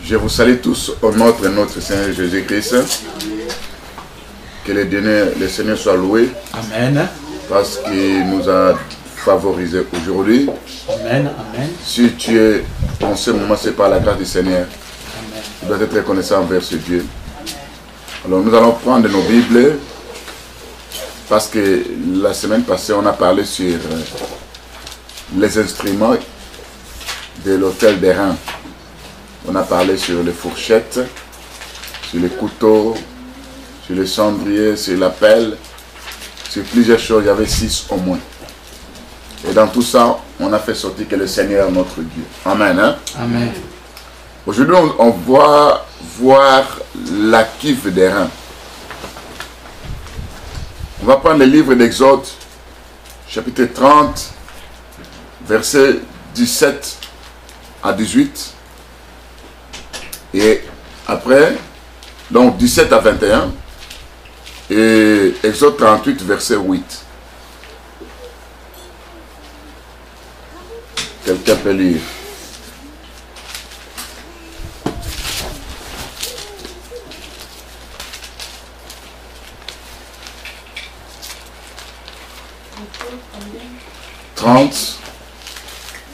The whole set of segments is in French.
Je vous salue tous au nom de notre Seigneur Jésus-Christ. Que le Seigneur soit loué. Amen. Parce qu'il nous a favorisés aujourd'hui. Amen. Amen. Si tu es en ce moment, c'est par la grâce du Seigneur. Amen. Tu dois être reconnaissant envers ce Dieu. Alors nous allons prendre nos Bibles. Parce que la semaine passée, on a parlé sur les instruments de l'autel des reins. On a parlé sur les fourchettes, sur les couteaux, sur les cendriers, sur la pelle, sur plusieurs choses. Il y avait 6 au moins. Et dans tout ça, on a fait sortir que le Seigneur est notre Dieu. Amen. Hein? Amen. Aujourd'hui, on va voir la cuve des reins. On va prendre le livre d'Exode, chapitre 30, versets 17 à 18. Et après, donc 17 à 21. Et Exode 38, verset 8. Quelqu'un peut lire.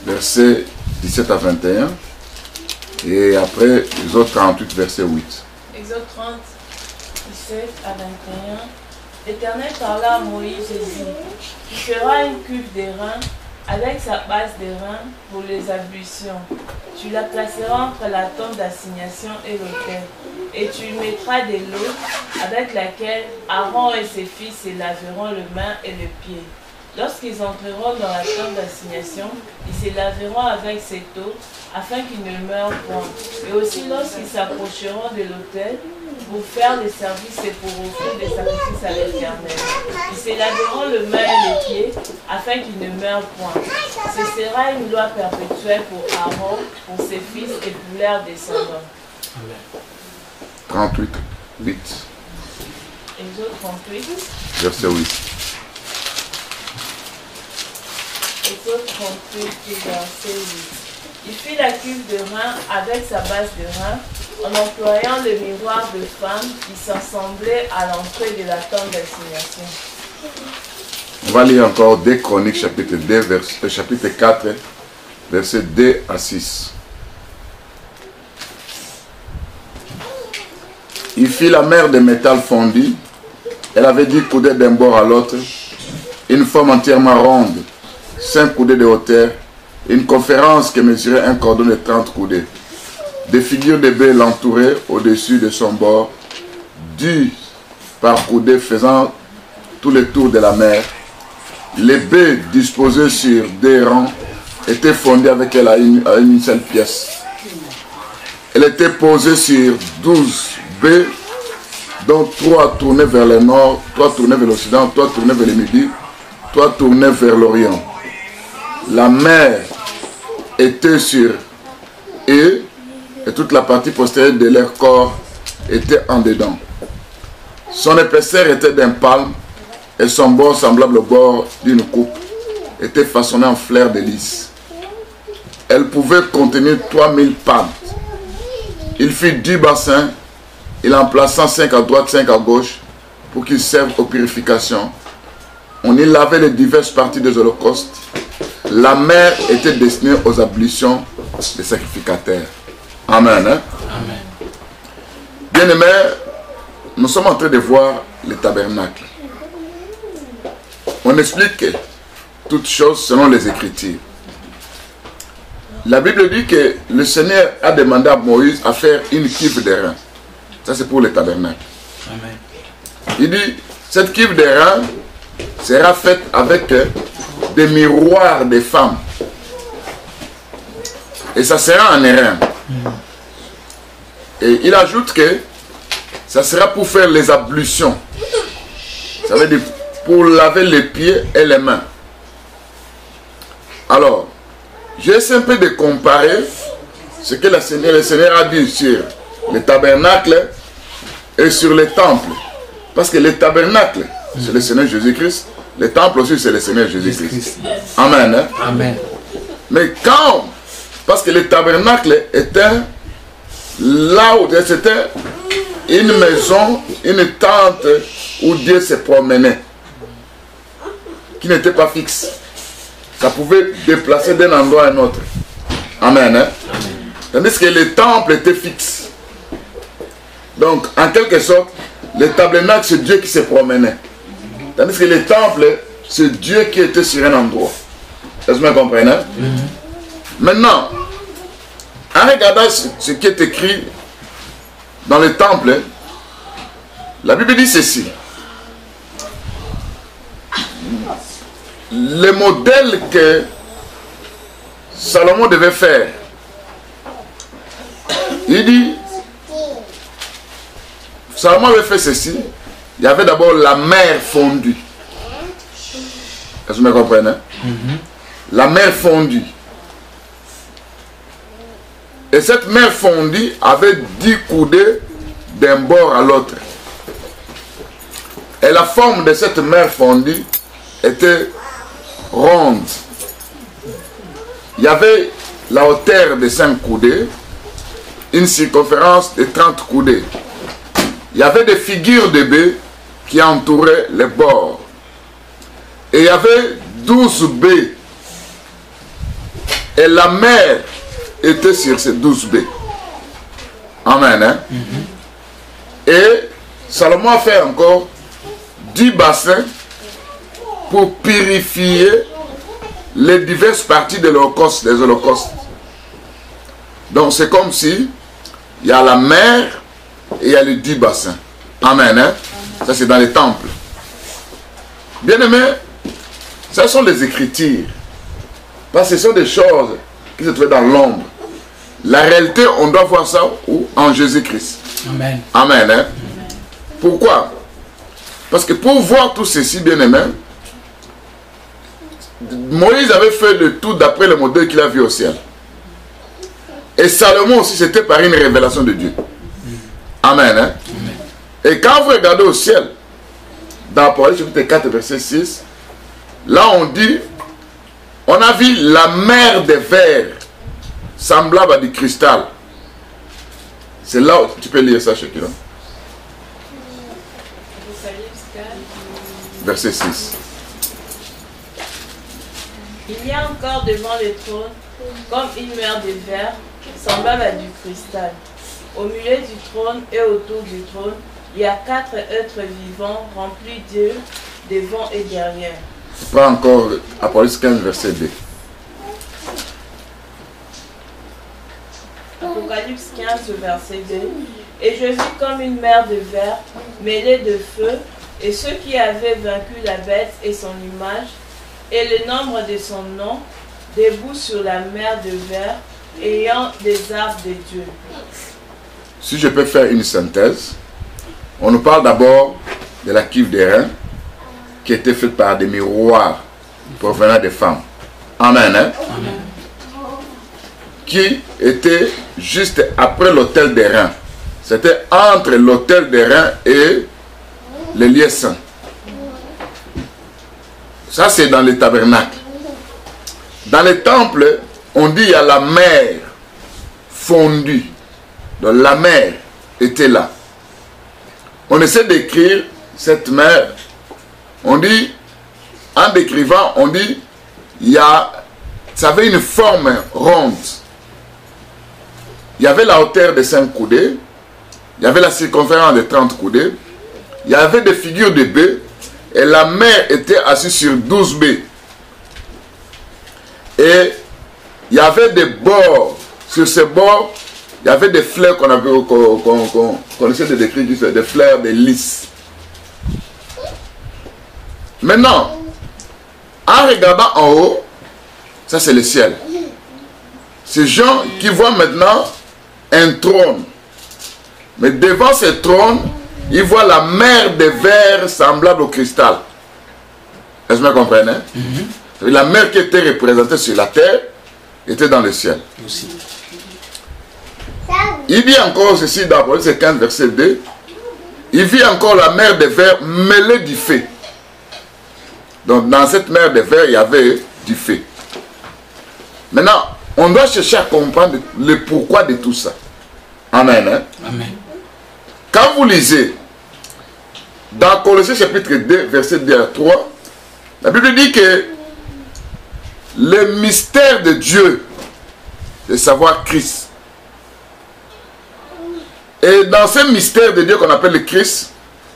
Verset 17 à 21 et après Exode 38 verset 8. Exode 30, 17 à 21. L'Éternel parla à Moïse et dit: Tu feras une cuve d'airain avec sa base d'airain pour les ablutions. Tu la placeras entre la tente d'assignation et l'autel, et tu y mettras de l'eau avec laquelle Aaron et ses fils se laveront les mains et les pieds. Lorsqu'ils entreront dans la tente d'assignation, ils se laveront avec cette eau, afin qu'ils ne meurent point. Et aussi lorsqu'ils s'approcheront de l'autel, pour faire des services et pour offrir des sacrifices à l'Éternel, ils se laveront les mains et les pieds, afin qu'ils ne meurent point. Ce sera une loi perpétuelle pour Aaron, pour ses fils et pour leurs descendants. Amen. 38, 8. Exode 38. Verset 8. Exode 38, verset 8. Il fit la cuve de rein avec sa base de rein, en employant le miroir de femme qui s'assemblait à l'entrée de la tente d'assignation. On va lire encore 2 Chroniques, chapitre 2, chapitre 4, versets 2 à 6. Il fit la mer de métal fondu. Elle avait 10 coudées d'un bord à l'autre, une forme entièrement ronde, 5 coudées de hauteur, une conférence qui mesurait un cordon de 30 coudées. Des figures de baies l'entouraient au-dessus de son bord, 10 par coudée faisant tout le tour de la mer. Les baies disposées sur des rangs étaient fondées avec elle à une seule pièce. Elle était posée sur 12 baies, dont 3 tournées vers le nord, 3 tournées vers l'occident, 3 tournées vers le midi, 3 tournées vers l'orient. La mer était sur eux et toute la partie postérieure de leur corps était en dedans. Son épaisseur était d'un palme et son bord, semblable au bord d'une coupe, était façonné en fleurs de lys. Elle pouvait contenir 3000 pâtes. Il fit 10 bassins, il en plaça 5 à droite, 5 à gauche, pour qu'ils servent aux purifications. On y lavait les diverses parties des holocaustes. La mer était destinée aux ablutions des sacrificateurs. Amen. Hein? Amen. Bien-aimés, nous sommes en train de voir le tabernacle. On explique toutes choses selon les Écritures. La Bible dit que le Seigneur a demandé à Moïse à faire une cuve de reins. Ça, c'est pour le tabernacle. Amen. Il dit, cette cuve de reins sera faite avec des miroirs de femmes. Et ça sera en airain. Et il ajoute que ça sera pour faire les ablutions. Ça veut dire pour laver les pieds et les mains. Alors, j'essaie un peu de comparer ce que le Seigneur a dit sur le tabernacle et sur le temple. Parce que le tabernacle, c'est le Seigneur Jésus-Christ. Le temple aussi, c'est le Seigneur Jésus-Christ. Amen. Hein? Amen. Mais quand, parce que le tabernacle était là où c'était une maison, une tente où Dieu se promenait, qui n'était pas fixe. Ça pouvait déplacer d'un endroit à un autre. Amen. Hein? Tandis que le temple était fixe. Donc, en quelque sorte, le tabernacle, c'est Dieu qui se promenait. Tandis que le temple, c'est Dieu qui était sur un endroit. Est-ce que vous comprenez? Maintenant, en regardant ce qui est écrit dans le temple, la Bible dit ceci. Le modèle que Salomon devait faire, il dit, Salomon avait fait ceci. Il y avait d'abord la mer fondue. Est-ce que vous me comprenez? La mer fondue. Et cette mer fondue avait 10 coudées d'un bord à l'autre. Et la forme de cette mer fondue était ronde. Il y avait la hauteur de 5 coudées, une circonférence de 30 coudées. Il y avait des figures de baies qui entouraient les bords. Et il y avait 12 baies. Et la mer était sur ces 12 baies. Amen. Hein? Et Salomon a fait encore 10 bassins pour purifier les diverses parties de l'holocauste, des holocaustes. Donc c'est comme si il y a la mer et il y a les 10 bassins. Amen. Hein? Ça c'est dans les temples. Bien aimé, ce sont des écritures. Parce que ce sont des choses qui se trouvent dans l'ombre. La réalité, on doit voir ça où? En Jésus-Christ. Amen. Amen. Hein? Pourquoi? Parce que pour voir tout ceci, bien aimé, Moïse avait fait le tout d'après le modèle qu'il a vu au ciel. Et Salomon aussi, c'était par une révélation de Dieu. Amen. Hein? Et quand vous regardez au ciel, dans Apocalypse chapitre 4, verset 6, là on dit, on a vu la mer de verre semblable à du cristal. C'est là où tu peux lire ça, Shekina. Verset 6. Il y a encore devant le trône, comme une mer de verre, semblable à du cristal. Au milieu du trône et autour du trône, il y a 4 êtres vivants remplis d'yeux, devant et derrière. Pas encore Apocalypse 15, verset 2. Apocalypse 15, verset 2. Et je vis comme une mer de verre mêlée de feu, et ceux qui avaient vaincu la bête et son image, et le nombre de son nom, debout sur la mer de verre, ayant des arbres de Dieu. Si je peux faire une synthèse, on nous parle d'abord de la cuve d'airain qui était faite par des miroirs provenant des femmes. Amen. Hein? Amen. Qui était juste après l'autel d'airain. C'était entre l'autel d'airain et les lieux saints. Ça, c'est dans les tabernacles. Dans les temples, on dit il y a la mer fondue. Donc la mer était là. On essaie d'écrire cette mer. On dit, en décrivant, on dit, ça avait une forme ronde. Il y avait la hauteur de 5 coudées. Il y avait la circonférence de 30 coudées. Il y avait des figures de baies. Et la mer était assise sur 12 baies. Et il y avait des bords. Sur ces bords, il y avait des fleurs qu'on essaie de décrire, des fleurs de lys. Maintenant, en regardant en haut, ça c'est le ciel. Ces gens qui voient maintenant un trône. Mais devant ce trône, ils voient la mer de verre semblable au cristal. Est-ce que vous comprenez? La mer qui était représentée sur la terre était dans le ciel. Aussi. Il dit encore ceci dans Apocalypse 15, verset 2. Il vit encore la mer de verre mêlée du feu. Donc dans cette mer de verre, il y avait du feu. Maintenant, on doit chercher à comprendre le pourquoi de tout ça. Amen. Hein? Amen. Quand vous lisez dans Colossiens chapitre 2, verset 2 à 3, la Bible dit que le mystère de Dieu, de savoir Christ. Et dans ce mystère de Dieu qu'on appelle le Christ,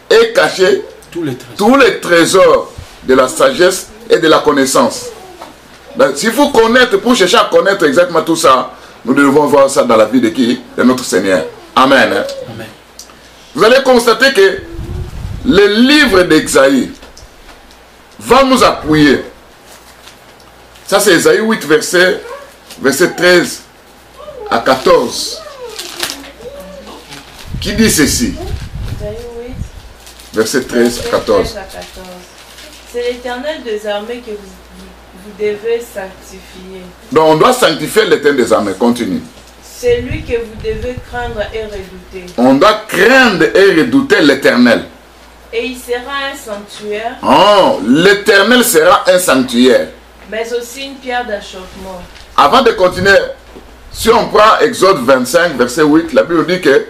est caché tous les trésors de la sagesse et de la connaissance. S'il faut connaître, pour chercher à connaître exactement tout ça, nous devons voir ça dans la vie de qui? De notre Seigneur. Amen. Hein? Amen. Vous allez constater que le livre d'Esaïe va nous appuyer. Ça c'est Esaïe 8, verset 13 à 14. Qui dit ceci? Esaïe 8, verset 13 à 14. C'est l'Éternel des armées que vous devez sanctifier. Donc on doit sanctifier l'Éternel des armées. Continue. C'est lui que vous devez craindre et redouter. On doit craindre et redouter l'Éternel. Et il sera un sanctuaire. Oh, l'Éternel sera un sanctuaire. Mais aussi une pierre d'achoppement. Avant de continuer, si on prend Exode 25, verset 8, la Bible dit que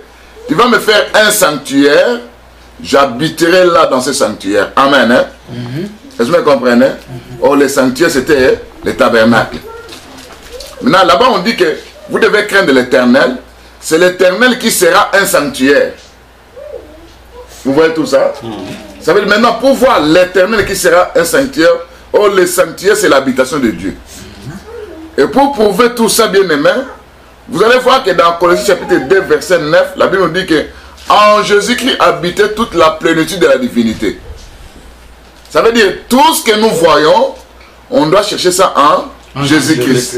tu vas me faire un sanctuaire, j'habiterai là dans ce sanctuaire. Amen. Hein? Est-ce que vous comprenez? Oh, le sanctuaire, c'était le tabernacle. Maintenant, là-bas, on dit que vous devez craindre l'Éternel. C'est l'Éternel qui sera un sanctuaire. Vous voyez tout ça? Ça veut dire maintenant, pour voir l'Éternel qui sera un sanctuaire, oh, le sanctuaire, c'est l'habitation de Dieu. Et pour prouver tout ça, bien aimé, vous allez voir que dans Colossiens chapitre 2, verset 9, la Bible nous dit que en Jésus-Christ habitait toute la plénitude de la divinité. Ça veut dire tout ce que nous voyons, on doit chercher ça en Jésus-Christ.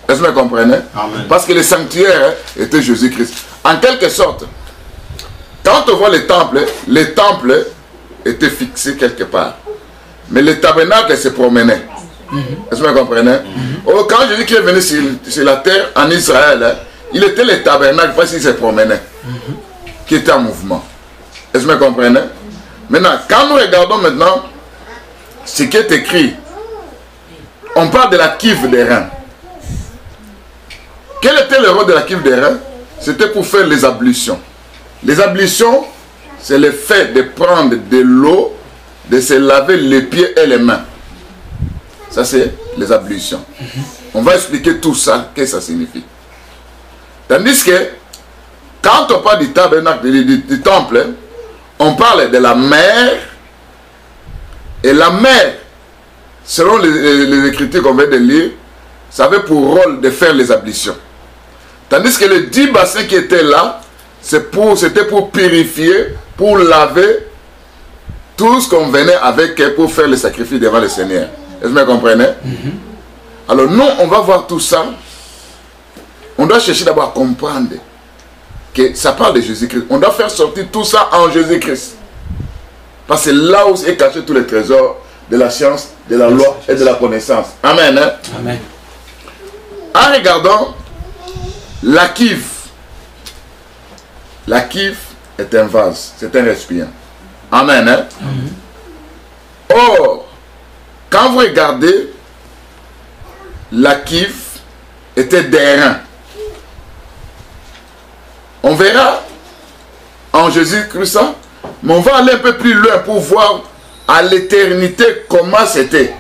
Est-ce que vous comprenez? Amen. Parce que le sanctuaire était Jésus-Christ. En quelque sorte, quand on voit les temples étaient fixés quelque part. Mais le tabernacle se promenait. Est-ce que vous comprenez? Oh, quand Jésus-Christ est venu sur la terre en Israël, il était le tabernacle parce qu'il se promenait, qui était en mouvement. Est-ce que vous comprenez? Maintenant, quand nous regardons maintenant ce qui est écrit, on parle de la cuve des reins. Quel était le rôle de la cuve des reins? C'était pour faire les ablutions. Les ablutions, c'est le fait de prendre de l'eau, de se laver les pieds et les mains. Ça, c'est les ablutions. On va expliquer tout ça, qu'est-ce que ça signifie. Tandis que, quand on parle du tabernacle, du temple, on parle de la mer. Et la mer, selon les écritures qu'on vient de lire, ça avait pour rôle de faire les ablutions. Tandis que les 10 bassins qui étaient là, c'était pour purifier, pour laver tout ce qu'on venait avec pour faire le sacrifice devant le Seigneur. Est-ce que vous comprenez? Alors nous, on va voir tout ça. On doit chercher d'abord à comprendre que ça parle de Jésus-Christ. On doit faire sortir tout ça en Jésus-Christ. Parce que c'est là où est caché tous les trésors de la science, de la loi et de la connaissance. Amen. Hein? Amen. En regardant la cuve. La cuve est un vase, c'est un récipient. Amen. Hein? Or, quand vous regardez, la cuve était d'airain. On verra en Jésus-Christ ça, mais on va aller un peu plus loin pour voir à l'éternité comment c'était.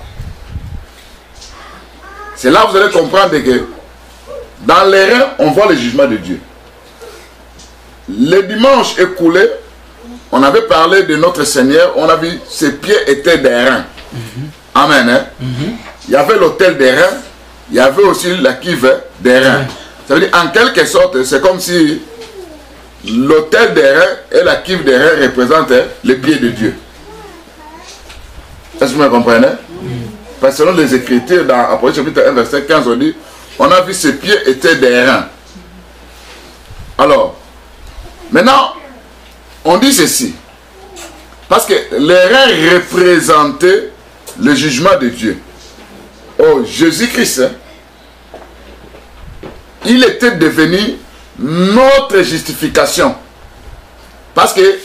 C'est là que vous allez comprendre que dans l'airain, on voit le jugement de Dieu. Le dimanche écoulé, on avait parlé de notre Seigneur, on a vu ses pieds étaient d'airain. Amen. Hein? Il y avait l'autel d'airain, il y avait aussi la cuve d'airain. Ça veut dire, en quelque sorte, c'est comme si l'autel d'airain et la cuve d'airain représentent les pieds de Dieu. Est-ce que vous me comprenez? Parce que selon les Écritures, dans Apocalypse chapitre 1, verset 15, on dit, on a vu ses pieds étaient d'airain. Alors, maintenant, on dit ceci. Parce que les reins représentaient le jugement de Dieu. Oh, Jésus-Christ, hein, il était devenu notre justification. Parce que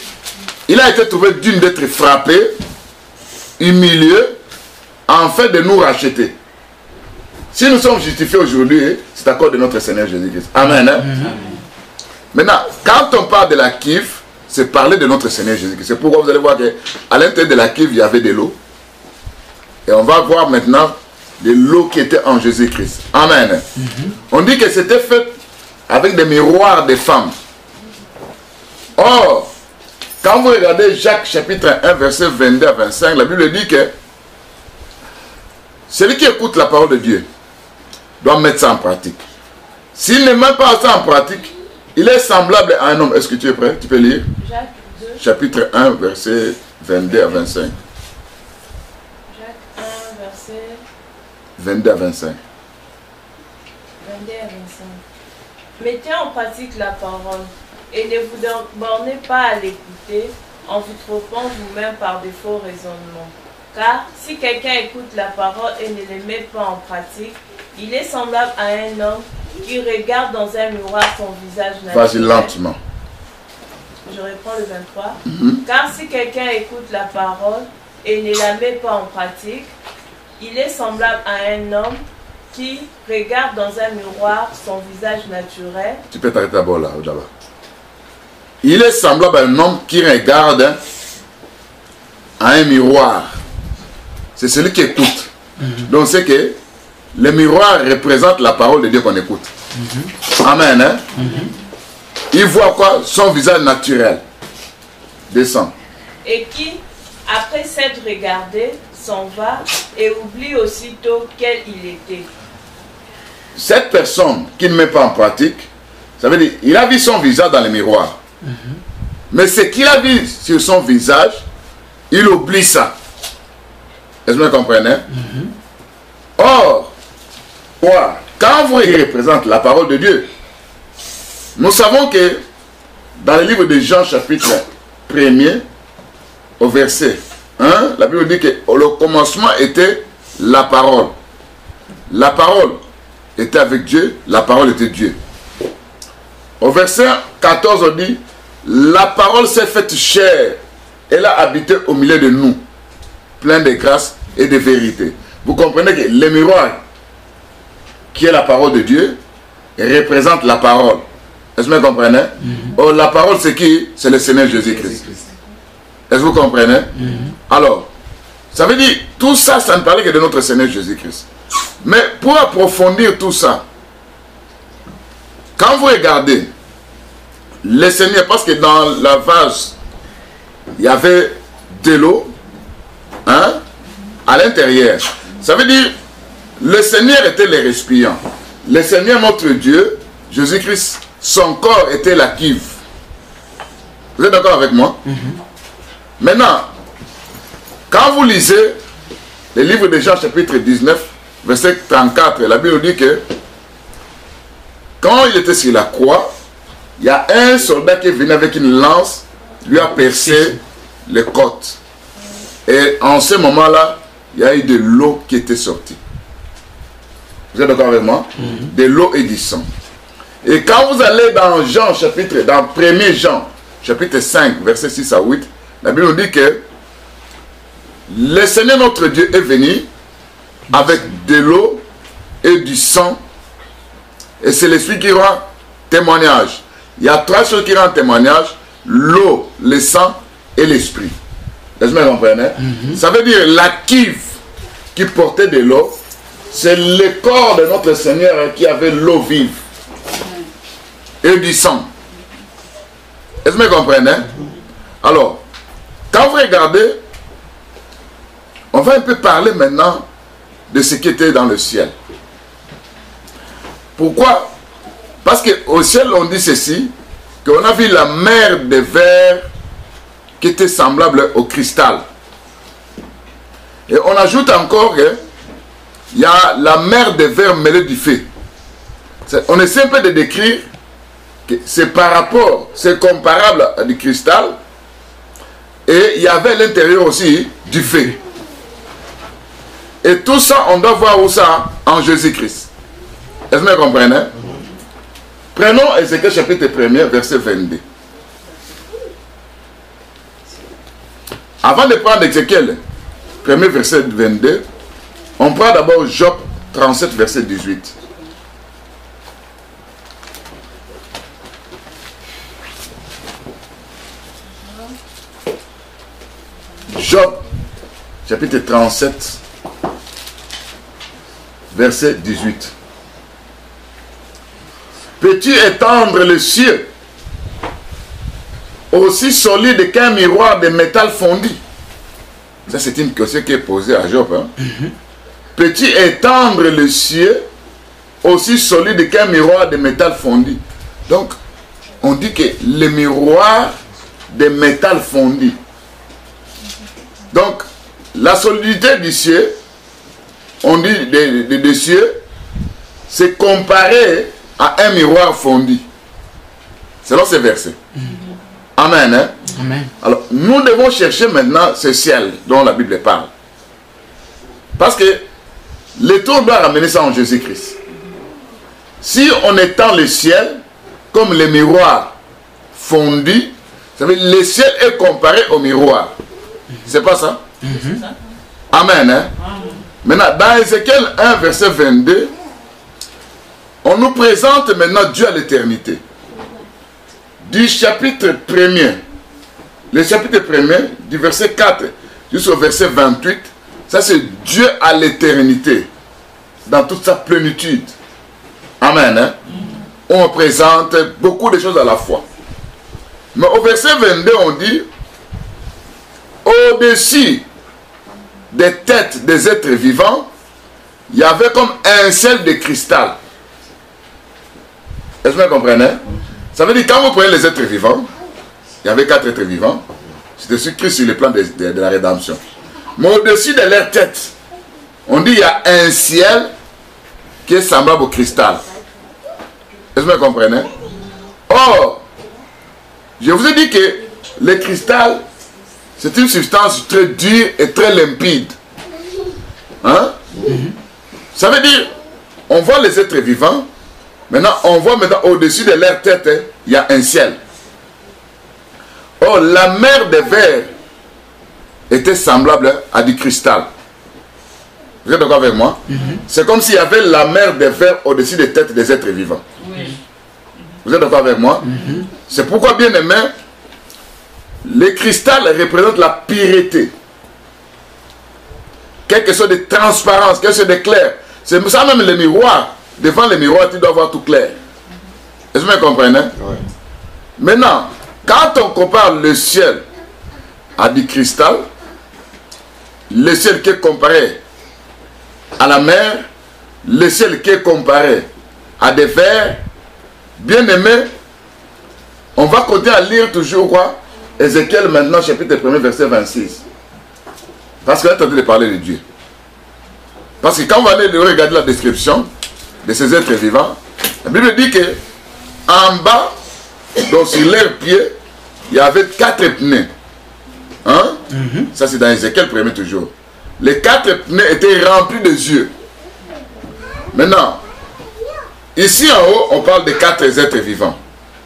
il a été trouvé digne d'être frappé, humilié, en fait de nous racheter. Si nous sommes justifiés aujourd'hui, c'est à cause de notre Seigneur Jésus-Christ. Amen. Hein? Maintenant, quand on parle de la cuve, c'est parler de notre Seigneur Jésus-Christ. C'est pourquoi vous allez voir qu'à l'intérieur de la cuve, il y avait de l'eau. Et on va voir maintenant de l'eau qui était en Jésus-Christ. Amen. On dit que c'était fait avec des miroirs de femmes. Or, quand vous regardez Jacques chapitre 1, verset 22 à 25, la Bible dit que celui qui écoute la parole de Dieu doit mettre ça en pratique. S'il ne met pas ça en pratique, il est semblable à un homme. Est-ce que tu es prêt? Tu peux lire? Jacques 2. Chapitre 1, verset 22 à 25. Jacques 1, verset 22 à 25. 22 à 25. Mettez en pratique la parole et ne vous bornez pas à l'écouter en vous trompant vous-même par de faux raisonnements. Car si quelqu'un écoute la parole et ne les met pas en pratique, il est semblable à un homme qui regarde dans un miroir son visage naturel. Vas-y lentement. Je reprends le 23. Car si quelqu'un écoute la parole et ne la met pas en pratique, il est semblable à un homme qui regarde dans un miroir son visage naturel. Tu peux t'arrêter d'abord là, d'abord. Il est semblable à un homme qui regarde à un miroir. C'est celui qui écoute. Donc c'est que le miroir représente la parole de Dieu qu'on écoute. Amen. Hein? Il voit quoi? Son visage naturel. Descend. Et qui, après s'être regardé, s'en va et oublie aussitôt quel il était. Cette personne qui ne met pas en pratique, ça veut dire il a vu son visage dans le miroir. Mais ce qu'il a vu sur son visage, il oublie ça. Est-ce que vous comprenez? Or, quand vous représentez la parole de Dieu, nous savons que dans le livre de Jean chapitre 1er, au verset 1, la Bible dit que le commencement était la parole. La parole était avec Dieu, la parole était Dieu. Au verset 14, on dit, la parole s'est faite chair, elle a habité au milieu de nous, plein de grâce et de vérité. Vous comprenez que le miroir, qui est la parole de Dieu, représente la parole. Est-ce que vous comprenez? Oh, la parole, c'est qui? C'est le Seigneur Jésus-Christ. Est-ce que vous comprenez? Alors, ça veut dire, tout ça, ça ne parlait que de notre Seigneur Jésus-Christ. Mais pour approfondir tout ça, quand vous regardez le Seigneur, parce que dans la vase, il y avait de l'eau, hein, à l'intérieur. Ça veut dire, le Seigneur était le récipient. Le Seigneur, notre Dieu, Jésus-Christ, son corps était la cuve. Vous êtes d'accord avec moi? Maintenant, quand vous lisez le livre de Jean chapitre 19, verset 34, la Bible dit que quand il était sur la croix, il y a un soldat qui est venu avec une lance, lui a percé les côtes. Et en ce moment-là, il y a eu de l'eau qui était sortie. Vous êtes d'accord avec moi? De l'eau et du sang. Et quand vous allez dans Jean chapitre, dans 1er Jean, chapitre 5, verset 6 à 8, la Bible dit que le Seigneur notre Dieu est venu avec de l'eau et du sang. Et c'est l'Esprit qui rend témoignage. Il y a trois choses qui rendent témoignage: l'eau, le sang et l'Esprit. Est-ce que vous comprenez? Ça veut dire la cuve qui portait de l'eau, c'est le corps de notre Seigneur qui avait l'eau vive et du sang. Est-ce que vous comprenez? Alors, quand vous regardez, on va un peu parler maintenant de ce qui était dans le ciel. Pourquoi? Parce qu'au ciel, on dit ceci, qu'on a vu la mer de verre qui était semblable au cristal. Et on ajoute encore qu'il y a la mer de verre mêlée du feu. On essaie un peu de décrire que c'est par rapport, c'est comparable à du cristal. Et il y avait à l'intérieur aussi du feu. Et tout ça, on doit voir où ça? En Jésus-Christ. Est-ce que vous comprenez? Prenons Ézéchiel chapitre 1er, verset 22. Avant de prendre Ézéchiel, 1er verset 22, on prend d'abord Job 37, verset 18. Job, chapitre 37, verset 18. Peux-tu étendre le ciel aussi solide qu'un miroir de métal fondu? Ça, c'est une question qui est posée à Job. Hein? Peux-tu étendre le ciel aussi solide qu'un miroir de métal fondu? Donc, on dit que le miroir de métal fondu. Donc, la solidité du ciel, on dit des cieux, c'est comparé à un miroir fondu. Selon ces versets. Amen. Hein? Amen. Alors, nous devons chercher maintenant ce ciel dont la Bible parle. Parce que l'étour doit ramener ça en Jésus-Christ. Si on étend le ciel comme le miroir fondu, ça veut dire le ciel est comparé au miroir. C'est pas ça? Amen. Hein? Maintenant, dans Ézéchiel 1, verset 22, on nous présente maintenant Dieu à l'éternité. Du chapitre 1er, le chapitre 1er, du verset 4 jusqu'au verset 28, ça c'est Dieu à l'éternité, dans toute sa plénitude. Amen. Hein? On présente beaucoup de choses à la fois. Mais au verset 22, on dit, au-dessus des têtes des êtres vivants, il y avait comme un ciel de cristal. Est-ce que vous comprenez? Ça veut dire quand vous prenez les êtres vivants, il y avait 4 êtres vivants, c'était écrit sur le plan de la rédemption. Mais au-dessus de leur tête, on dit il y a un ciel qui est semblable au cristal. Est-ce que vous comprenez? Or, je vous ai dit que le cristal, c'est une substance très dure et très limpide. Hein? Ça veut dire, on voit les êtres vivants, maintenant on voit maintenant au-dessus de leur tête, il y a un ciel. Or, la mer des vers était semblable à du cristal. Vous êtes d'accord avec moi? C'est comme s'il y avait la mer des vers au-dessus des têtes des êtres vivants. Vous êtes d'accord avec moi? C'est pourquoi, bien aimé, le cristal représente la pureté. Quelque chose de transparence, quelque chose de clair. C'est ça même le miroir. Devant le miroir, tu dois voir tout clair. Est-ce que vous comprenez? Oui. Maintenant, quand on compare le ciel à du cristal, le ciel qui est comparé à la mer, le ciel qui est comparé à des vers, bien aimé, on va continuer à lire toujours quoi? Ézéchiel maintenant, chapitre 1er, verset 26. Parce qu'on est en train de parler de Dieu. Parce que quand on va aller regarder la description de ces êtres vivants, la Bible dit que en bas, donc sur leurs pieds, il y avait 4 pneus. Hein? Ça c'est dans Ézéchiel 1er toujours. Les 4 pneus étaient remplis de yeux. Maintenant, ici en haut, on parle de 4 êtres vivants.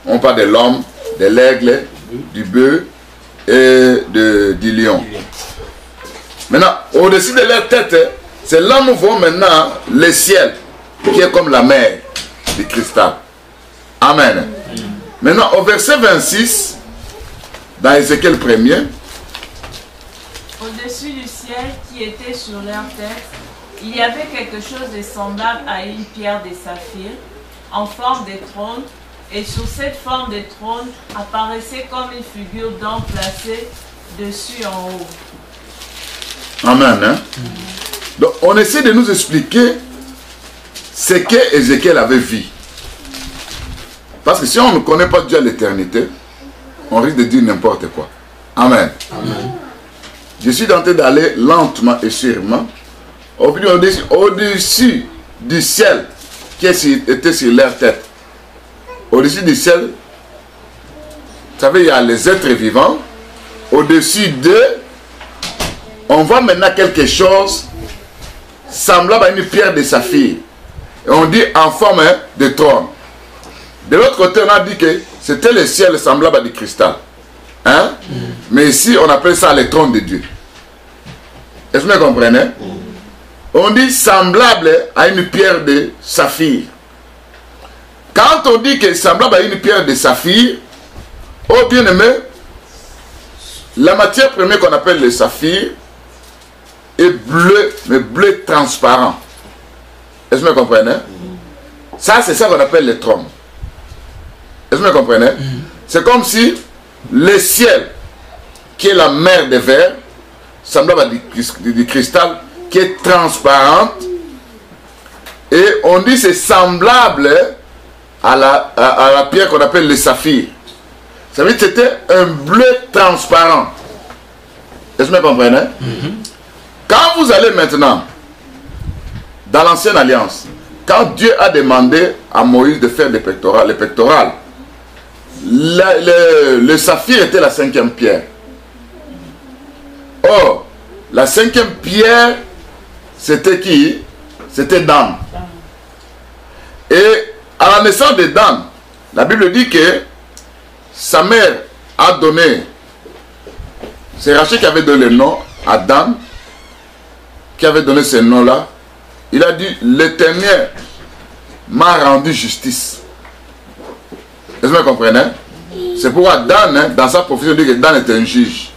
On parle de l'homme, de l'aigle, du bœuf et du lion. Maintenant, au-dessus de leur tête, c'est là où nous voyons maintenant le ciel, qui est comme la mer du cristal. Amen. Maintenant, au verset 26, dans Ézéchiel 1er, au-dessus du ciel qui était sur leur tête, il y avait quelque chose de semblable à une pierre de saphir, en forme de trône, et sur cette forme de trône apparaissait comme une figure d'homme placée dessus en haut. Amen. Hein? Donc, on essaie de nous expliquer ce que Ézéchiel avait vu. Parce que si on ne connaît pas Dieu à l'éternité, on risque de dire n'importe quoi. Amen. Amen. Je suis tenté d'aller lentement et sûrement au-dessus du ciel qui était sur leur tête. Au-dessus du ciel, vous savez, il y a les êtres vivants. Au-dessus d'eux, on voit maintenant quelque chose semblable à une pierre de saphir. Et on dit en forme de trône. De l'autre côté, on a dit que c'était le ciel semblable à du cristal. Hein? Mais ici, on appelle ça le trône de Dieu. Est-ce que vous comprenez? On dit semblable à une pierre de saphir. Quand on dit que semblable à une pierre de saphir, oh bien-aimé, la matière première qu'on appelle le saphir est bleu, mais bleu transparent. Est-ce que vous comprenez? Ça, c'est ça qu'on appelle le trône. Est-ce que vous comprenez? C'est comme si le ciel, qui est la mer des verres, semblable à du cristal, qui est transparente, et on dit c'est semblable à la pierre qu'on appelle le saphir. Ça veut dire que c'était un bleu transparent. Est-ce que vous comprenez? Quand vous allez maintenant dans l'ancienne alliance, quand Dieu a demandé à Moïse de faire les pectorales, le saphir était la 5e pierre. Or, la 5e pierre, c'était qui? C'était Dan. Et à la naissance de Dan, la Bible dit que sa mère a donné, c'est Rachel qui avait donné le nom à Dan, qui avait donné ce nom-là. Il a dit, l'Éternel m'a rendu justice. Est-ce que vous comprenez? C'est pourquoi Dan, dans sa profession, dit que Dan est un juge.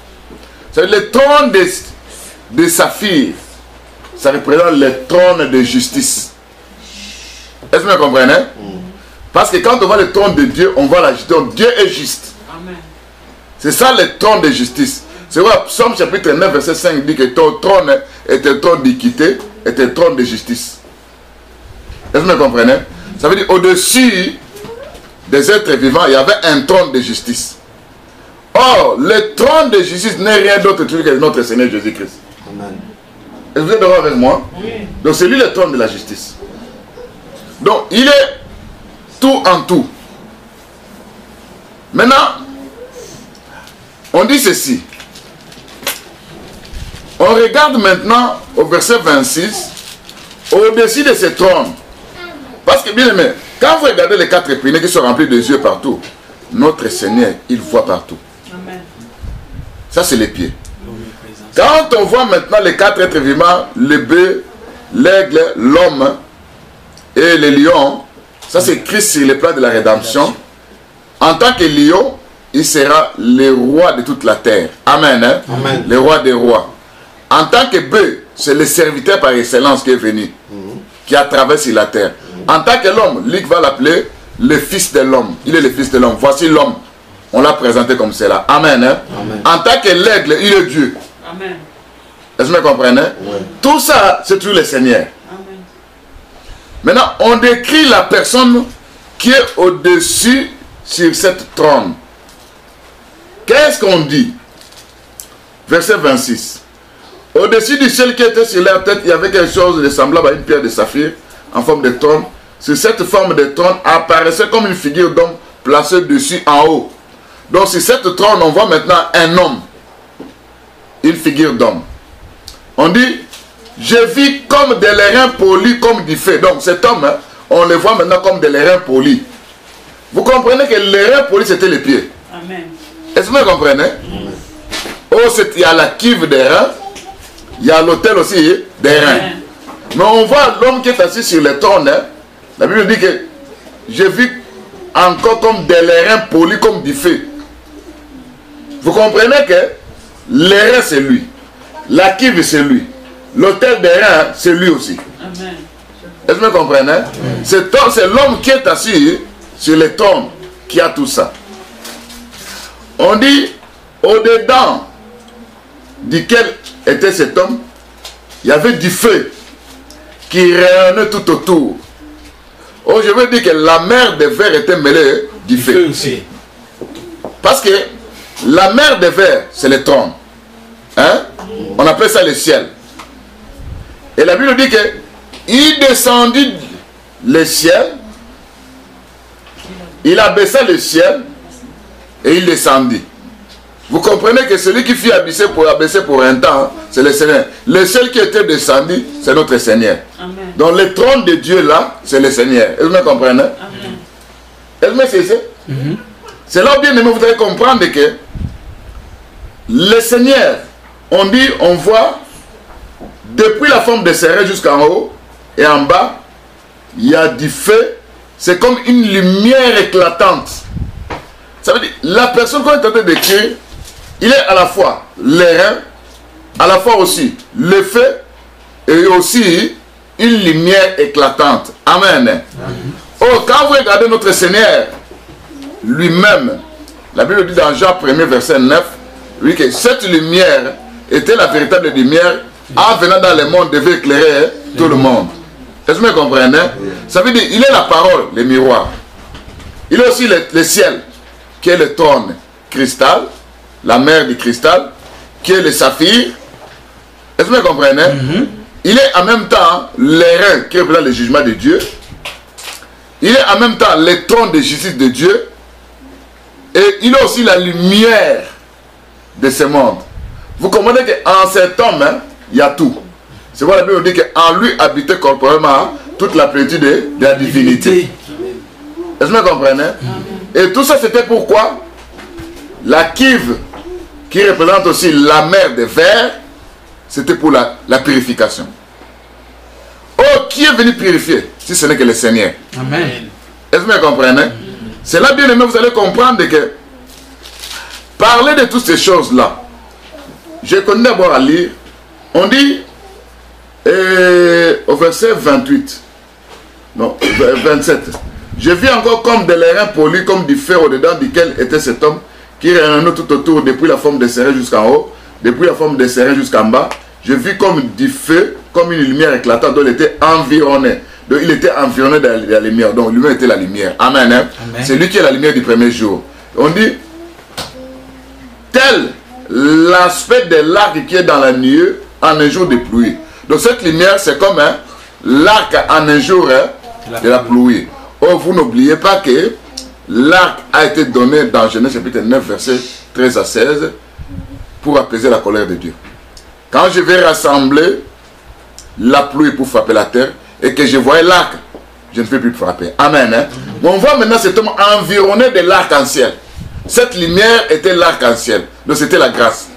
C'est le trône de saphir. Ça représente le trône de justice. Est-ce que vous comprenez? Parce que quand on voit le trône de Dieu, on voit la justice. Donc Dieu est juste. C'est ça le trône de justice. C'est vrai, Psaume chapitre 9, verset 5 dit que ton trône est un trône d'équité, est un trône de justice. Est-ce que vous comprenez? Ça veut dire au-dessus des êtres vivants, il y avait un trône de justice. Or, le trône de justice n'est rien d'autre que notre Seigneur Jésus-Christ. Est-ce que vous êtes d'accord avec moi? Oui. Donc c'est lui le trône de la justice. Donc il est tout en tout. Maintenant, on dit ceci. On regarde maintenant au verset 26, au-dessus de ce trône. Parce que bien aimé, quand vous regardez les 4 épineux qui sont remplis de yeux partout, notre Seigneur, il voit partout. Amen. Ça, c'est les pieds. Quand on voit maintenant les 4 êtres vivants, le bœuf, l'aigle, l'homme et le lion, ça c'est Christ sur le plan de la rédemption. En tant que lion, il sera le roi de toute la terre. Amen. Hein? Amen. Le roi des rois. En tant que bœuf, c'est le serviteur par excellence qui est venu, qui a traversé la terre. En tant que l'homme, Luc va l'appeler le fils de l'homme. Il est le fils de l'homme. Voici l'homme. On l'a présenté comme cela. Amen. Hein? Amen. En tant que l'aigle, il est Dieu. Amen. Est-ce que vous comprenez? Oui. Tout ça, c'est tout le Seigneur. Amen. Maintenant, on décrit la personne qui est au-dessus sur cette trône. Qu'est-ce qu'on dit? Verset 26. Au-dessus du ciel qui était sur leur tête, il y avait quelque chose de semblable à une pierre de saphir en forme de trône. Sur cette forme de trône apparaissait comme une figure d'homme placée dessus en haut. Donc sur cette trône, on voit maintenant un homme. Une figure d'homme. On dit, je vis comme des lérins polis, comme du feu. Donc cet homme, hein, on le voit maintenant comme des lérins polis. Vous comprenez que les lérins polis, c'était les pieds. Amen. Est-ce que vous comprenez? Amen. Oh, il y a la cuve des reins. Il y a l'autel aussi des reins. Amen. Mais on voit l'homme qui est assis sur le trône. Hein, la Bible dit que je vis encore comme des lérins polis, comme du feu. Vous comprenez que les reins, c'est lui. La cuve, c'est lui. L'autel des reins, c'est lui aussi. Amen. Est-ce que vous comprenez? C'est l'homme qui est assis sur le trône qui a tout ça. On dit, au-dedans duquel était cet homme, il y avait du feu qui rayonnait tout autour. Oh, je veux dire que la mer des vers était mêlée du feu aussi. Parce que la mer des vers, c'est le trône. Hein? On appelle ça le ciel. Et la Bible dit que il descendit le ciel, il abaissa le ciel et il descendit. Vous comprenez que celui qui fut abaissé pour un temps, hein, c'est le Seigneur. Le seul qui était descendu, c'est notre Seigneur. Amen. Donc le trône de Dieu là, c'est le Seigneur. Est-ce que vous comprenez? Est-ce que c'est C'est là où bien aimé, vous devez comprendre que le Seigneur, on dit, on voit depuis la forme des serrés jusqu'en haut et en bas, il y a du feu. C'est comme une lumière éclatante. Ça veut dire, la personne qu'on est en train d'écrire, il est à la fois l'airain, à la fois aussi le feu, et aussi une lumière éclatante. Amen. Oh, quand vous regardez notre Seigneur lui-même, la Bible dit dans Jean 1er verset 9, oui, que cette lumière était la véritable lumière, en venant dans le monde, devait éclairer tout le monde. Est-ce que vous me comprenez? Ça veut dire, il est la parole, le miroir. Il est aussi le ciel, qui est le trône cristal, la mer du cristal, qui est le saphir. Est-ce que vous me comprenez? Il est en même temps l'airain, qui représente le jugement de Dieu. Il est en même temps le trône de justice de Dieu. Et il est aussi la lumière de ce monde. Vous comprenez qu'en cet homme, hein, il y a tout. C'est pourquoi la Bible dit qu'en lui habitait corporellement toute la plénitude de la divinité. Est-ce que vous comprenez? Et tout ça, c'était pourquoi la cuve, qui représente aussi la mer de verre, c'était pour la purification. Oh, qui est venu purifier si ce n'est que le Seigneur? Amen. Est-ce que vous comprenez? C'est là, bien aimé, vous allez comprendre que parler de toutes ces choses-là, je connais d'abord à lire, on dit au verset 28, non, 27, je vis encore comme de l'airain poli, comme du fer au-dedans duquel était cet homme qui rayonnait tout autour, depuis la forme des serrés jusqu'en haut, depuis la forme des serrés jusqu'en bas. Je vis comme du feu, comme une lumière éclatante dont il était environné. Donc il était environné de la lumière. Donc lui-même était la lumière. Amen. Hein? Amen. C'est lui qui est la lumière du premier jour. On dit, tel l'aspect de l'arc qui est dans la nuée en un jour de pluie. Donc cette lumière, c'est comme l'arc en un jour de la pluie. Oh, vous n'oubliez pas que l'arc a été donné dans Genèse chapitre 9, verset 13 à 16, pour apaiser la colère de Dieu. Quand je vais rassembler la pluie pour frapper la terre, et que je voyais l'arc, je ne peux plus frapper. Amen. Hein? On voit maintenant cet homme environné de l'arc-en-ciel. Cette lumière était l'arc-en-ciel. Donc c'était la grâce.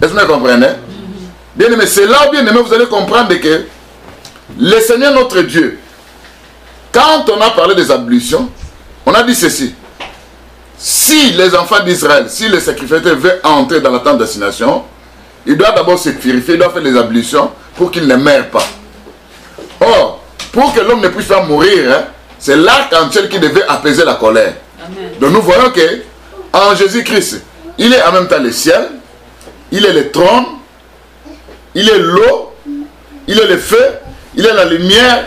Est-ce que vous comprenez? Bien aimé, c'est là, bien aimé, vous allez comprendre que le Seigneur notre Dieu, quand on a parlé des ablutions, on a dit ceci. Si les enfants d'Israël, si les sacrificateurs veulent entrer dans la tente d'assignation, ils doivent d'abord se purifier, ils doivent faire les ablutions pour qu'ils ne meurent pas. Or, pour que l'homme ne puisse pas mourir, hein, c'est l'arc-en-ciel qui devait apaiser la colère. Amen. Donc nous voyons que en Jésus-Christ, il est en même temps le ciel, il est le trône, il est l'eau, il est le feu, il est la lumière,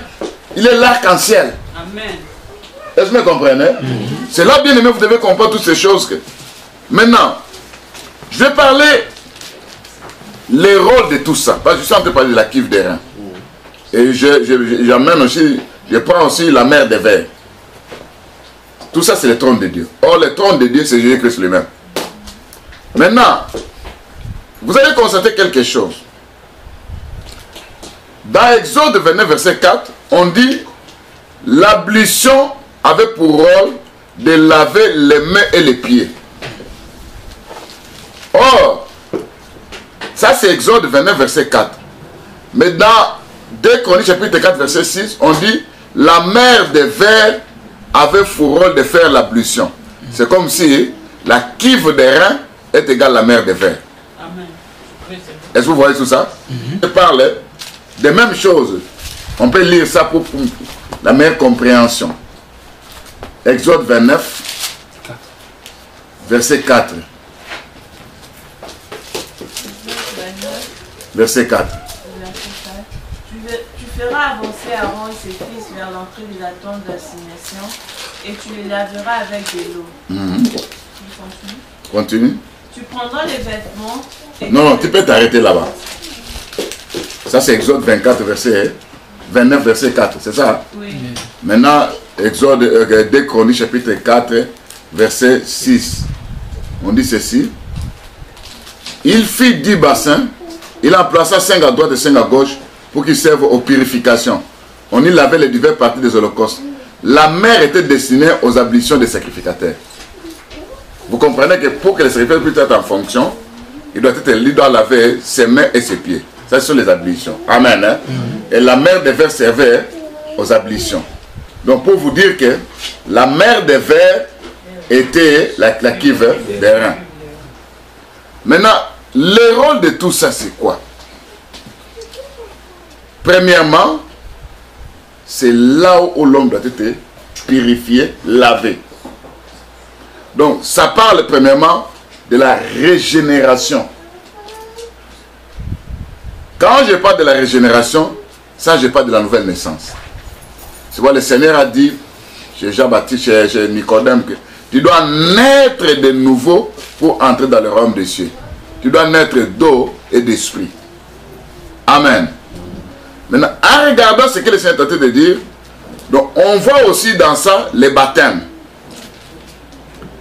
il est l'arc-en-ciel. Amen. Est-ce que vous comprenez? C'est là, bien aimé, vous devez comprendre toutes ces choses. Maintenant, je vais parler les rôles de tout ça. Parce que je suis en train de parler de la cuve des reins. Et j'amène aussi, je prends aussi la mer des vers. Tout ça, c'est le trône de Dieu. Or, le trône de Dieu, c'est Jésus-Christ lui-même. Maintenant, vous allez constater quelque chose. Dans Exode 29, verset 4, on dit l'ablution avait pour rôle de laver les mains et les pieds. Or, ça c'est Exode 29, verset 4. Mais dans 2 Chroniques, chapitre 4, verset 6, on dit la mer des vers avait pour rôle de faire l'ablution. C'est comme si la cuve des reins est égale à la mer des vers. Est-ce que vous voyez tout ça? Je parle des mêmes choses. On peut lire ça pour la meilleure compréhension. Exode 29, verset 4. Verset 4. Tu feras avancer Aaron et ses fils vers l'entrée de la tente d'assignation et tu les laveras avec de l'eau. Continue. Tu prendras les vêtements. Et non, tu peux t'arrêter là-bas. Ça c'est Exode 24, verset 29, verset 4, c'est ça? Oui. Maintenant, Exode 2 Chroniques, chapitre 4, verset 6. On dit ceci. Il fit 10 bassins, il en plaça 5 à droite et 5 à gauche pour qu'ils servent aux purifications. On y lavait les diverses parties des holocaustes. La mer était destinée aux ablutions des sacrificateurs. Vous comprenez que pour que les sacrificateurs puissent être en fonction, il doit laver ses mains et ses pieds. Ça, ce sont les ablutions. Amen. Hein? Et la mer des vers servait aux ablutions. Donc, pour vous dire que la mer des vers était la cuve des reins. Maintenant, le rôle de tout ça, c'est quoi? Premièrement, c'est là où l'homme doit être purifié, lavé. Donc, ça parle premièrement de la régénération. Quand je parle de la régénération, ça, je parle de la nouvelle naissance. Tu vois, le Seigneur a dit chez Jean-Baptiste, chez Nicodème, que tu dois naître de nouveau pour entrer dans le royaume des cieux. Tu dois naître d'eau et d'esprit. Amen. Maintenant, en regardant ce que le Seigneur est en train de dire, donc on voit aussi dans ça les baptêmes.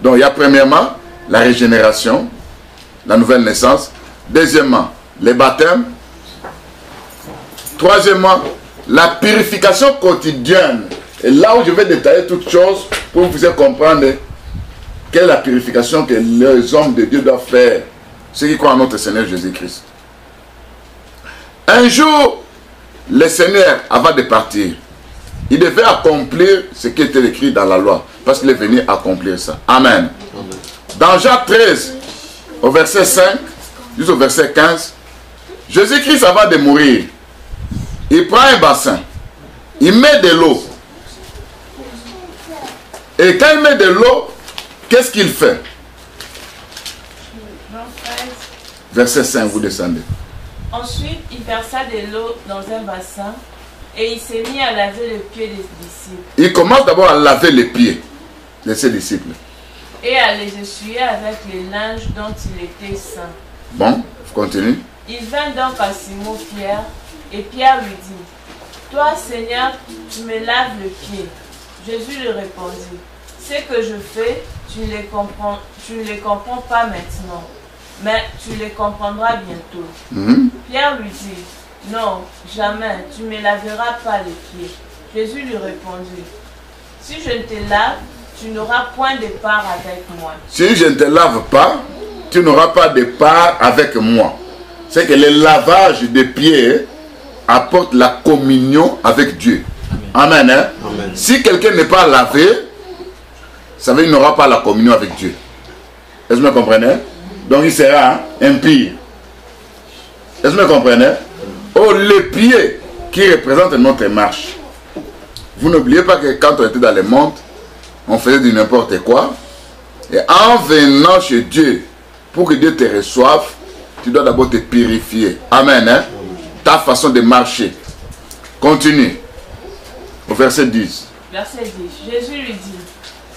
Donc il y a premièrement la régénération, la nouvelle naissance. Deuxièmement, les baptêmes. Troisièmement, la purification quotidienne. Et là où je vais détailler toutes choses pour vous faire comprendre quelle est la purification que les hommes de Dieu doivent faire, ceux qui croient en notre Seigneur Jésus-Christ. Un jour, le Seigneur, avant de partir, il devait accomplir ce qui était écrit dans la loi, parce qu'il est venu accomplir ça. Amen. Dans Jacques 13, au verset 5, jusqu'au verset 15, Jésus-Christ, avant de mourir, il prend un bassin, il met de l'eau. Et quand il met de l'eau, qu'est-ce qu'il fait? Verset 5, vous descendez. Ensuite, il versa de l'eau dans un bassin et il s'est mis à laver les pieds des disciples. Il commence d'abord à laver les pieds de ses disciples. Et à les essuyer avec les linges dont il était saint. Bon, continue. Il vint donc à Simon-Pierre et Pierre lui dit, « Toi, Seigneur, tu me laves le pied. » Jésus lui répondit, « Ce que je fais, tu ne les comprends pas maintenant, mais tu les comprendras bientôt. Pierre lui dit, « Non, jamais, tu ne me laveras pas les pieds. » Jésus lui répondit, « Si je ne te lave, tu n'auras point de part avec moi. » Si je ne te lave pas, tu n'auras pas de part avec moi. C'est que le lavage des pieds apporte la communion avec Dieu. Amen. Hein? Amen. Si quelqu'un n'est pas lavé, ça veut dire qu'il n'aura pas la communion avec Dieu. Est-ce que vous me comprenez? Donc il sera impie. Est-ce que vous me comprenez? Oh, les pieds qui représentent notre marche. Vous n'oubliez pas que quand on était dans le monde, on faisait du n'importe quoi. Et en venant chez Dieu, pour que Dieu te reçoive, tu dois d'abord te purifier. Amen. Hein? Ta façon de marcher. Continue. Au verset 10. Verset 10. Jésus lui dit,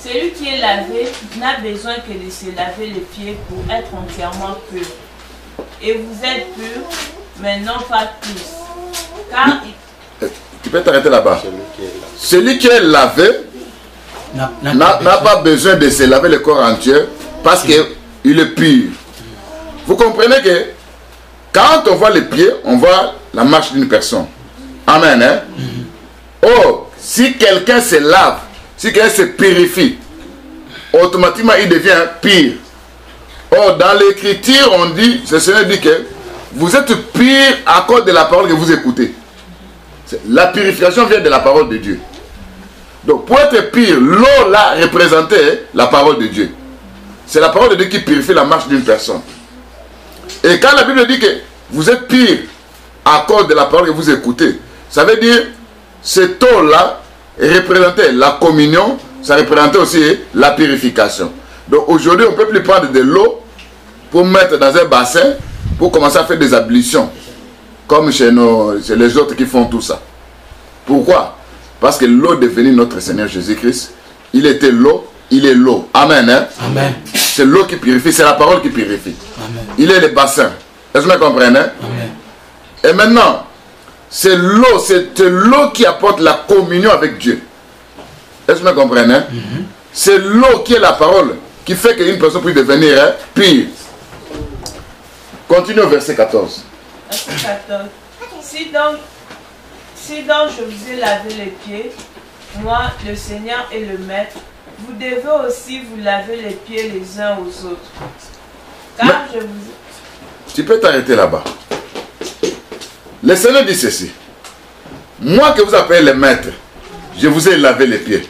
celui qui est lavé n'a besoin que de se laver les pieds pour être entièrement pur. Et vous êtes purs, mais non pas tous. Car tu peux t'arrêter là-bas. Celui qui est lavé n'a pas besoin de se laver le corps entier parce qu'il est pur. Vous comprenez que quand on voit les pieds, on voit la marche d'une personne. Amen. Hein? Oh, si quelqu'un se lave, si quelqu'un se purifie, automatiquement il devient pur. Oh, dans l'écriture, on dit, le Seigneur dit que vous êtes pur à cause de la parole que vous écoutez. La purification vient de la parole de Dieu. Donc, pour être pur, l'eau là représentait la parole de Dieu. C'est la parole de Dieu qui purifie la marche d'une personne. Et quand la Bible dit que vous êtes pur à cause de la parole que vous écoutez, ça veut dire cette eau-là représentait la communion, ça représentait aussi la purification. Donc aujourd'hui, on ne peut plus prendre de l'eau pour mettre dans un bassin pour commencer à faire des ablutions, comme chez les autres qui font tout ça. Pourquoi? Parce que l'eau est devenue notre Seigneur Jésus-Christ. Il était l'eau, il est l'eau. Amen. Hein? Amen. C'est l'eau qui purifie, c'est la parole qui purifie. Amen. Il est le bassin. Est-ce que vous me comprenez? Amen. Et maintenant, c'est l'eau qui apporte la communion avec Dieu. Est-ce que vous me comprenez? C'est l'eau qui est la parole qui fait qu'une personne puisse devenir pure. Continue au verset 14. Verset 14. Si donc je vous ai lavé les pieds, moi, le Seigneur et le Maître, vous devez aussi vous laver les pieds les uns aux autres. Car je vous... Tu peux t'arrêter là-bas. Le Seigneur dit ceci. Moi que vous appelez le maître, je vous ai lavé les pieds.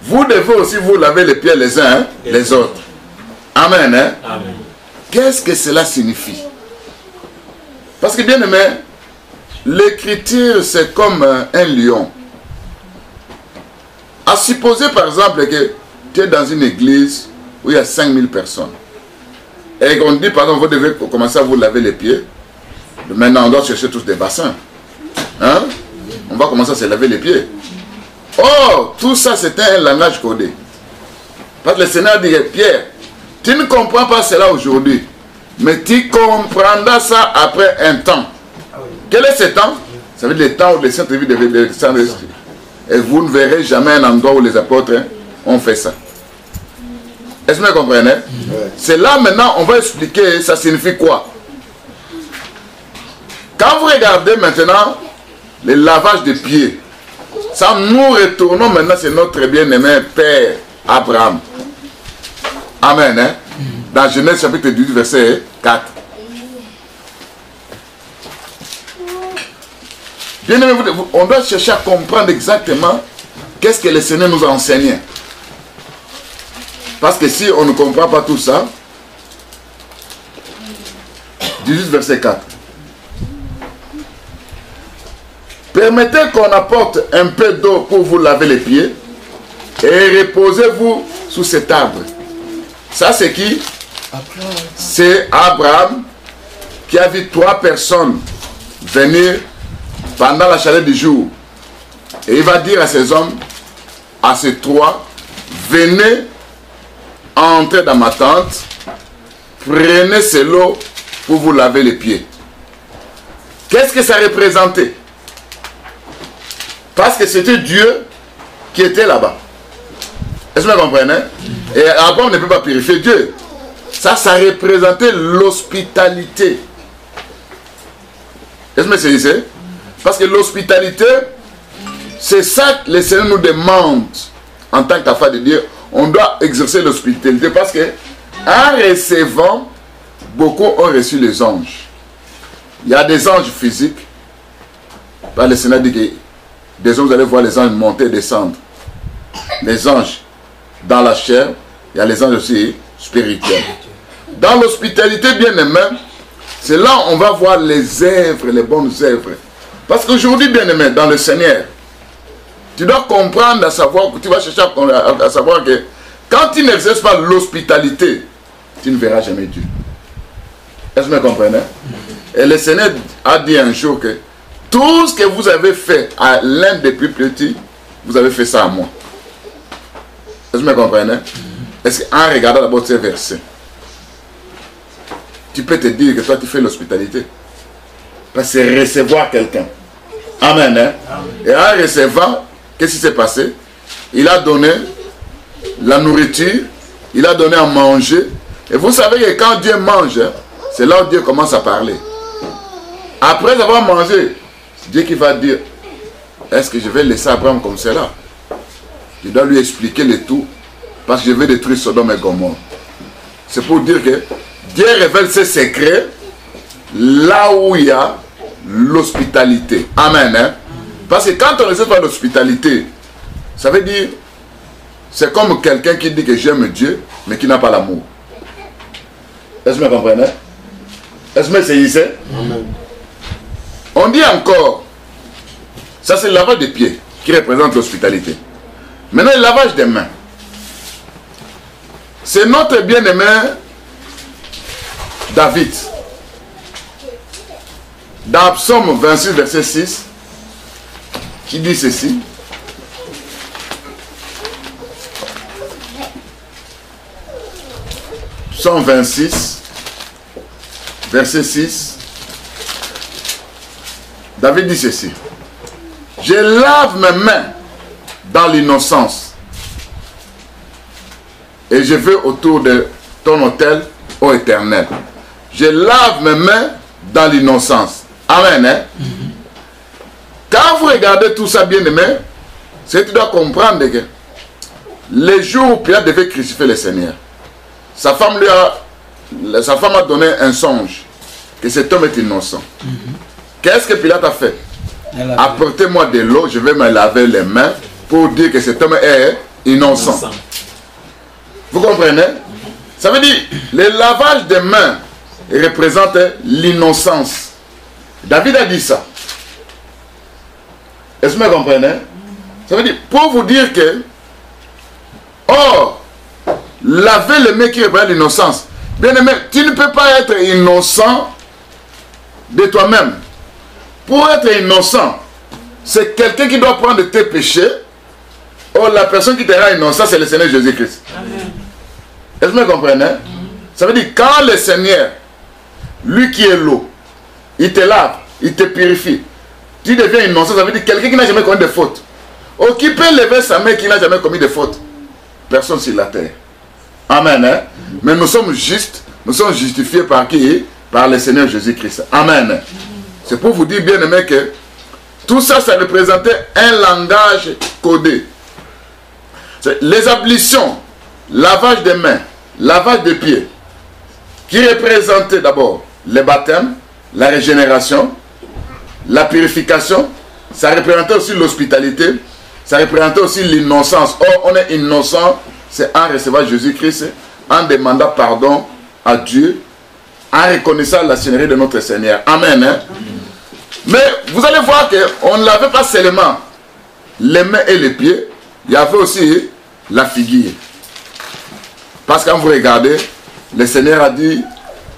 Vous devez aussi vous laver les pieds les uns, les autres. Amen. Hein? Amen. Qu'est-ce que cela signifie? Parce que bien aimé, l'écriture c'est comme un lion. À supposer par exemple que tu es dans une église où il y a 5000 personnes. Et qu'on dit par exemple vous devez commencer à vous laver les pieds. Maintenant on doit chercher tous des bassins. Hein? On va commencer à se laver les pieds. Oh, tout ça c'était un langage codé. Parce que le Seigneur dit, Pierre, tu ne comprends pas cela aujourd'hui, mais tu comprendras ça après un temps. Quel est ce temps? Ça veut dire le temps où les saints devaient descendre. Et vous ne verrez jamais un endroit où les apôtres ont fait ça. Est-ce que vous comprenez? C'est là maintenant, on va expliquer ça signifie quoi. Quand vous regardez maintenant le lavage des pieds, ça nous retournons maintenant sur notre bien-aimé Père Abraham. Amen. Hein? Dans Genèse chapitre 18, verset 4. Bien-aimé, on doit chercher à comprendre exactement qu'est-ce que le Seigneur nous a enseigné. Parce que si on ne comprend pas tout ça, 18 verset 4. Permettez qu'on apporte un peu d'eau pour vous laver les pieds et reposez-vous sous cet arbre. Ça c'est qui? C'est Abraham qui a vu 3 personnes venir pendant la chaleur du jour. Et il va dire à ces hommes, à ces 3, venez entrer dans ma tente, prenez ce lot pour vous laver les pieds. Qu'est-ce que ça représentait? Parce que c'était Dieu qui était là-bas. Est-ce que vous comprenez? Et Abraham ne peut pas purifier Dieu. Ça représentait l'hospitalité. Est-ce que vous saisissez? Parce que l'hospitalité, c'est ça que le Seigneur nous demande en tant qu'affaire de dire, on doit exercer l'hospitalité. Parce que en recevant, beaucoup ont reçu les anges. Il y a des anges physiques. Le Seigneur dit que des anges, vous allez voir les anges monter et descendre. Les anges dans la chair, il y a les anges aussi spirituels. Dans l'hospitalité bien-aimé, c'est là où on va voir les œuvres, les bonnes œuvres. Parce qu'aujourd'hui, bien-aimé, dans le Seigneur, tu dois comprendre, à savoir, tu vas chercher à savoir que quand tu n'exerces pas l'hospitalité, tu ne verras jamais Dieu. Est-ce que vous me comprenez? Et le Seigneur a dit un jour que tout ce que vous avez fait à l'un des plus petits, vous avez fait ça à moi. Est-ce que vous me comprenez? Est-ce qu'en regardant d'abord ces versets, tu peux te dire que toi tu fais l'hospitalité? Parce que c'est recevoir quelqu'un. Amen. Hein? Et en recevant, qu'est-ce qui s'est passé? Il a donné la nourriture, il a donné à manger. Et vous savez que quand Dieu mange, c'est là où Dieu commence à parler. Après avoir mangé, c'est Dieu qui va dire, est-ce que je vais laisser Abraham comme cela? Je dois lui expliquer le tout, parce que je vais détruire Sodome et Gomorrhe. C'est pour dire que Dieu révèle ses secrets là où il y a l'hospitalité. Amen. Hein? Parce que quand on ne sait pas l'hospitalité, ça veut dire, c'est comme quelqu'un qui dit que j'aime Dieu, mais qui n'a pas l'amour. Est-ce que vous me comprenez? Est-ce que vous me saisissez? On dit encore, ça c'est le lavage des pieds qui représente l'hospitalité. Maintenant, le lavage des mains. C'est notre bien-aimé David. Dans Psaume 26, verset 6, qui dit ceci. Psaume 26, verset 6. David dit ceci. Je lave mes mains dans l'innocence et je vais autour de ton autel, ô Éternel. Je lave mes mains dans l'innocence. Amen. Hein? Quand vous regardez tout ça, bien aimé, c'est que tu dois comprendre que les jours où Pilate devait crucifier le Seigneur, sa femme a donné un songe que cet homme est innocent. Qu'est-ce que Pilate a fait? Apportez-moi de l'eau, je vais me laver les mains pour dire que cet homme est innocent. Vous comprenez? Ça veut dire, le lavage des mains représente l'innocence. David a dit ça. Est-ce que vous comprenez? Ça veut dire, pour vous dire que, laver les mains qui représente l'innocence. Bien aimé, tu ne peux pas être innocent de toi-même. Pour être innocent, c'est quelqu'un qui doit prendre tes péchés. La personne qui te rend innocent, c'est le Seigneur Jésus-Christ. Est-ce que vous comprenez? Ça veut dire, quand le Seigneur, lui qui est l'eau, il te lave, il te purifie, tu deviens innocent. Ça veut dire quelqu'un qui n'a jamais commis de faute. Qui peut lever sa main qui n'a jamais commis de faute? Personne sur la terre. Amen. Hein? Mais nous sommes justes, nous sommes justifiés par qui? Par le Seigneur Jésus-Christ. Amen. C'est pour vous dire, bien aimé, que tout ça, ça représentait un langage codé. Les ablutions, lavage des mains, lavage des pieds, qui représentaient d'abord le baptême, la régénération, la purification, ça représentait aussi l'hospitalité, ça représentait aussi l'innocence. On est innocent, c'est en recevant Jésus-Christ, en demandant pardon à Dieu, en reconnaissant la seigneurie de notre Seigneur. Amen. Hein? Mais vous allez voir qu'on ne lavait pas seulement les mains et les pieds, il y avait aussi la figure. Parce que quand vous regardez, le Seigneur a dit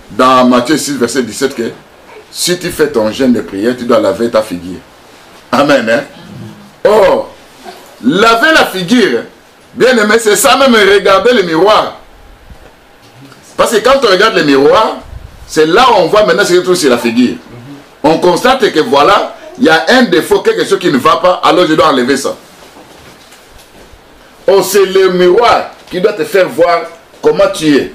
dans Matthieu 6, verset 17 que si tu fais ton jeûne de prière, tu dois laver ta figure. Amen. Hein? Laver la figure, bien aimé, c'est ça même, regarder le miroir. Parce que quand on regarde le miroir, c'est là où on voit maintenant ce qui se trouve sur la figure. On constate que voilà, il y a un défaut, quelque chose qui ne va pas, alors je dois enlever ça. C'est le miroir qui doit te faire voir comment tu es.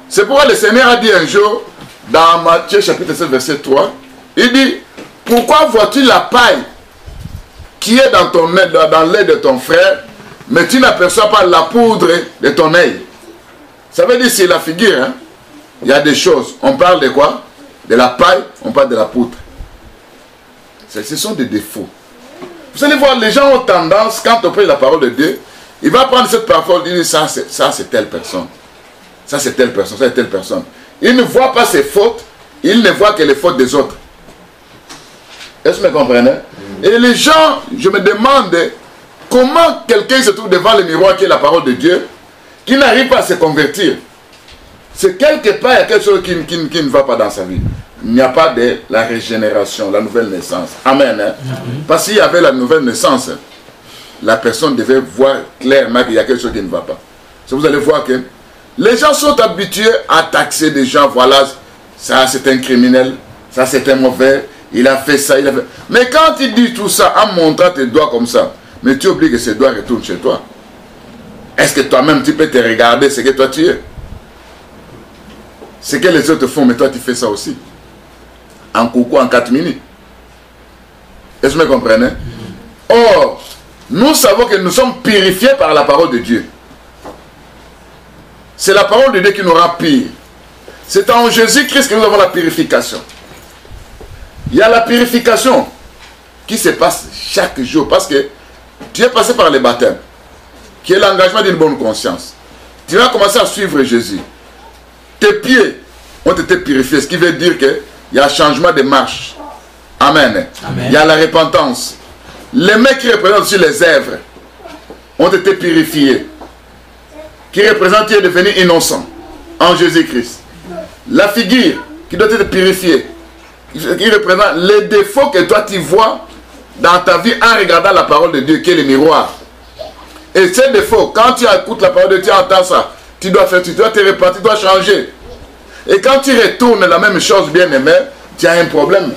C'est pourquoi le Seigneur a dit un jour, dans Matthieu chapitre 7, verset 3, il dit, pourquoi vois-tu la paille qui est dans l'œil de ton frère, mais tu n'aperçois pas la poudre de ton œil? Ça veut dire, c'est la figure, hein? Il y a des choses. On parle de quoi? De la paille, on parle de la poudre. Ce sont des défauts. Vous allez voir, les gens ont tendance, quand on prêche la parole de Dieu, il va prendre cette parole et dire, ça c'est telle personne. Ça c'est telle personne, ça c'est telle personne. Il ne voit pas ses fautes, il ne voit que les fautes des autres. Est-ce que vous me comprenez? Et les gens, je me demande, comment quelqu'un se trouve devant le miroir qui est la parole de Dieu, qui n'arrive pas à se convertir? C'est quelque part, il y a quelque chose qui ne va pas dans sa vie. Il n'y a pas de la régénération, la nouvelle naissance. Amen. Hein? Parce qu'il y avait la nouvelle naissance, la personne devait voir clairement qu'il y a quelque chose qui ne va pas. Vous allez voir que les gens sont habitués à taxer des gens. Voilà, ça c'est un criminel, ça c'est un mauvais, il a fait ça, il a fait... Mais quand il dit tout ça en montrant tes doigts comme ça, mais tu oublies que ces doigts retournent chez toi. Est-ce que toi-même tu peux te regarder ce que toi tu es? Ce que les autres font, mais toi tu fais ça aussi. En coucou, en 4 minutes. Est-ce que vous me comprenez? Or, nous savons que nous sommes purifiés par la parole de Dieu. C'est la parole de Dieu qui nous rend pire. C'est en Jésus-Christ que nous avons la purification. Il y a la purification qui se passe chaque jour. Parce que tu es passé par le baptême, qui est l'engagement d'une bonne conscience. Tu vas commencer à suivre Jésus. Tes pieds ont été purifiés, ce qui veut dire qu'il y a un changement de marche. Amen. Amen. Il y a la repentance. Les mains qui représentent aussi les œuvres ont été purifiées, qui représentent qui est devenu innocent en Jésus-Christ. La figure qui doit être purifiée, qui représente les défauts que toi tu vois dans ta vie en regardant la parole de Dieu qui est le miroir. Et ces défauts, quand tu écoutes la parole de Dieu, tu entends ça, tu dois faire, tu dois te repentir, tu dois changer. Et quand tu retournes la même chose, bien aimé, tu as un problème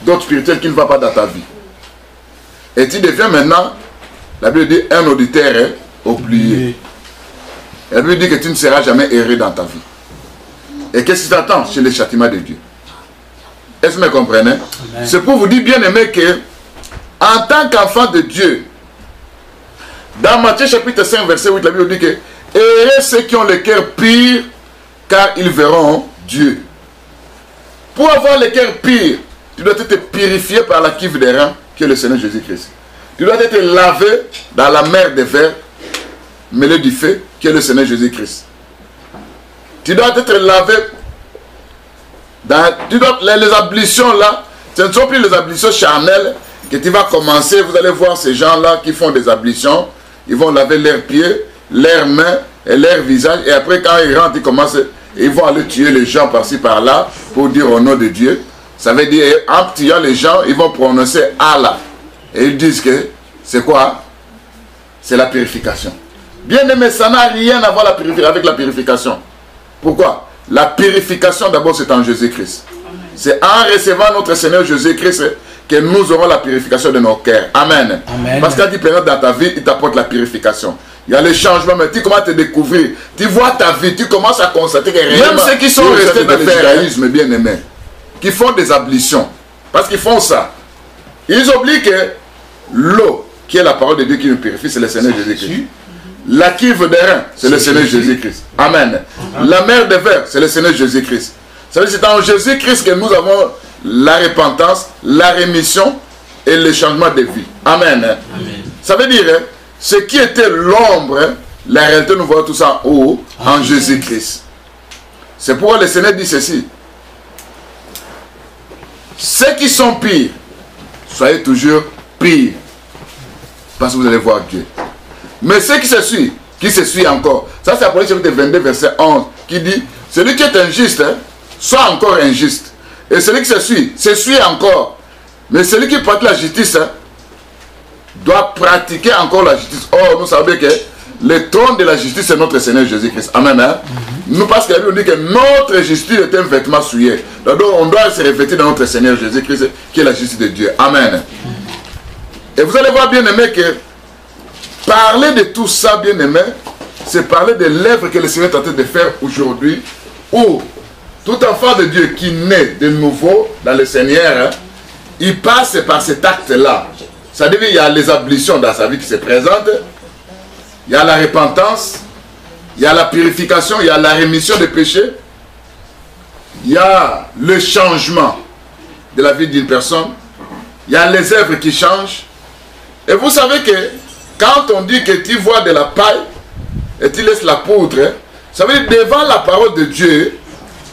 d'autre spirituel qui ne va pas dans ta vie. Et tu deviens maintenant, la Bible dit, un auditeur oublié. La Bible dit que tu ne seras jamais erré dans ta vie. Et qu'est-ce qui t'attend chez les châtiments de Dieu? Est-ce que vous me comprenez? C'est pour vous dire, bien aimé, que en tant qu'enfant de Dieu, dans Matthieu chapitre 5, verset 8, la Bible dit que heureux ceux qui ont le cœur pur, car ils verront Dieu. Pour avoir le cœur pur, tu dois être purifié par la cuve des reins, qui est le Seigneur Jésus-Christ. Tu dois être lavé dans la mer des vers, mêlée du feu, qui est le Seigneur Jésus-Christ. Tu dois être lavé dans les ablutions là. Ce ne sont plus les ablutions charnelles que tu vas commencer. Vous allez voir ces gens-là qui font des ablutions. Ils vont laver leurs pieds, leurs mains et leur visage. Et après, quand ils rentrent, ils vont aller tuer les gens par-ci par-là pour dire au nom de Dieu. Ça veut dire, en tuant les gens, ils vont prononcer Allah. Et ils disent que c'est quoi? C'est la purification. Bien aimé, ça n'a rien à voir avec la purification. Pourquoi? La purification d'abord c'est en Jésus-Christ. C'est en recevant notre Seigneur Jésus-Christ que nous aurons la purification de nos cœurs. Amen. Amen. Parce qu'il pénètre dans ta vie, il t'apporte la purification. Il y a les changements, mais tu commences à te découvrir. Tu vois ta vie, tu commences à constater que réellement, même ceux qui sont restés dans le judaïsme, bien aimés, qui font des ablutions, parce qu'ils font ça, ils oublient que l'eau, qui est la parole de Dieu qui nous purifie, c'est le Seigneur Jésus-Christ. La cuve des reins, c'est le Seigneur Jésus-Christ. Amen. La mer des vers, c'est le Seigneur Jésus-Christ. Ça veut dire que c'est en Jésus-Christ que nous avons la repentance, la rémission et le changement de vie. Amen. Amen. Ça veut dire, ce qui était l'ombre, la réalité, nous voyons tout ça en haut, en Jésus-Christ. C'est pourquoi le Seigneur dit ceci. Ceux qui sont pires, soyez toujours pires. Parce que vous allez voir Dieu. Mais ceux qui se suivent encore. Ça c'est Apocalypse chapitre 22, verset 11, qui dit, celui qui est injuste, soit encore injuste. Et celui qui se suit encore. Mais celui qui pratique la justice, doit pratiquer encore la justice. Or, nous savons que le trône de la justice, c'est notre Seigneur Jésus-Christ. Amen. Hein? Nous, parce que la Bible dit que notre justice est un vêtement souillé. Donc, on doit se revêtir dans notre Seigneur Jésus-Christ, qui est la justice de Dieu. Amen. Et vous allez voir, bien aimé, que parler de tout ça, bien aimé, c'est parler de l'œuvre que le Seigneur est en train de faire aujourd'hui, où tout enfant de Dieu qui naît de nouveau dans le Seigneur, il passe par cet acte-là. C'est-à-dire qu'il y a les ablutions dans sa vie qui se présentent, il y a la repentance, il y a la purification, il y a la rémission des péchés, il y a le changement de la vie d'une personne, il y a les œuvres qui changent. Et vous savez que quand on dit que tu vois de la paille et tu laisses la poudre, ça veut dire devant la parole de Dieu,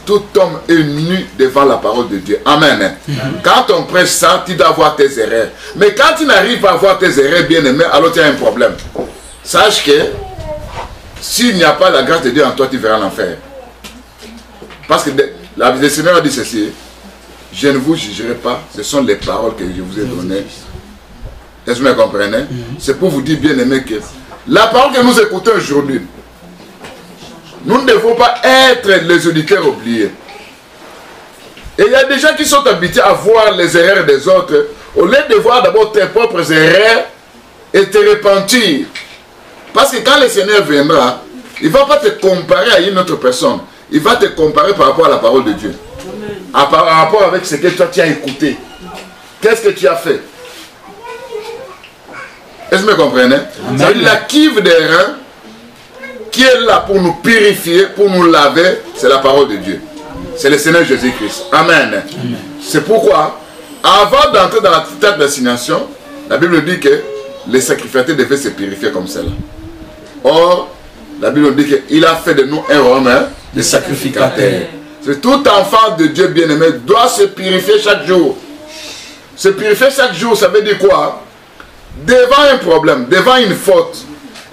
tout homme est nu devant la parole de Dieu. Amen. Quand on prêche ça, tu dois voir tes erreurs. Mais quand tu n'arrives pas à voir tes erreurs, bien aimé, alors tu as un problème. Sache que s'il n'y a pas la grâce de Dieu en toi, tu verras l'enfer. Parce que le Seigneur a dit ceci, je ne vous jugerai pas, ce sont les paroles que je vous ai données. Est-ce que vous me comprenez? C'est pour vous dire, bien aimé, que la parole que nous écoutons aujourd'hui, nous ne devons pas être les auditeurs oubliés. Et il y a des gens qui sont habitués à voir les erreurs des autres, au lieu de voir d'abord tes propres erreurs et te repentir. Parce que quand le Seigneur viendra, il ne va pas te comparer à une autre personne. Il va te comparer par rapport à la parole de Dieu. Par rapport avec ce que toi tu as écouté. Qu'est-ce que tu as fait? Est-ce que vous me comprenez? C'est la cuve des reins qui est là pour nous purifier, pour nous laver, c'est la parole de Dieu. C'est le Seigneur Jésus-Christ. Amen. C'est pourquoi, avant d'entrer dans la terre d'assignation, la Bible dit que les sacrificateurs devaient se purifier comme cela. Or, la Bible dit qu'il a fait de nous un romain de sacrificateurs. Tout enfant de Dieu bien-aimé doit se purifier chaque jour. Se purifier chaque jour, ça veut dire quoi? Devant un problème, devant une faute.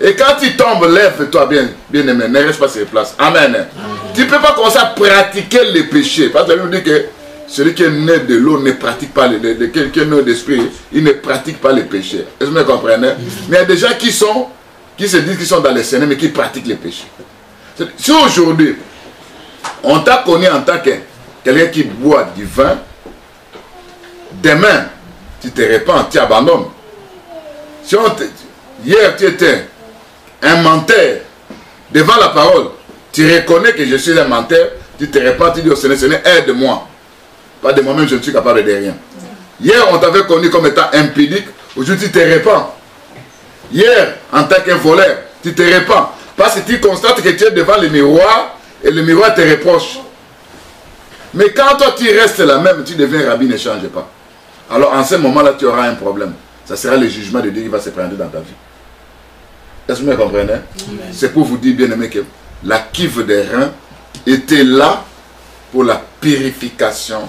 Et quand tu tombes, lève-toi bien-aimé, ne reste pas sur place. Amen. Tu ne peux pas commencer à pratiquer les péchés. Parce que la Bible dit que celui qui est né de l'eau ne pratique pas qui est né d'esprit, il ne pratique pas les péchés. Est-ce que vous me comprenez? Mais il y a des gens qui se disent qu'ils sont dans les Seigneur, mais qui pratiquent les péchés. Si aujourd'hui, on t'a connu en tant que quelqu'un qui boit du vin, demain, tu te repens, tu abandonnes. Si hier, tu étais un menteur devant la parole, tu reconnais que je suis un menteur, tu te repens, tu dis au Seigneur, Seigneur, aide-moi. Pas de moi-même, je ne suis capable de rien. Hier, on t'avait connu comme étant impudique, aujourd'hui, tu te repens. Hier, en tant qu'un voleur, tu te repens. Parce que tu constates que tu es devant le miroir et le miroir te reproche. Mais quand toi tu restes la même, tu deviens rabbi, ne change pas. Alors en ce moment-là, tu auras un problème. Ça sera le jugement de Dieu qui va se prendre dans ta vie. Est-ce que vous me comprenez? C'est pour vous dire, bien aimé, que la cuve des reins était là pour la purification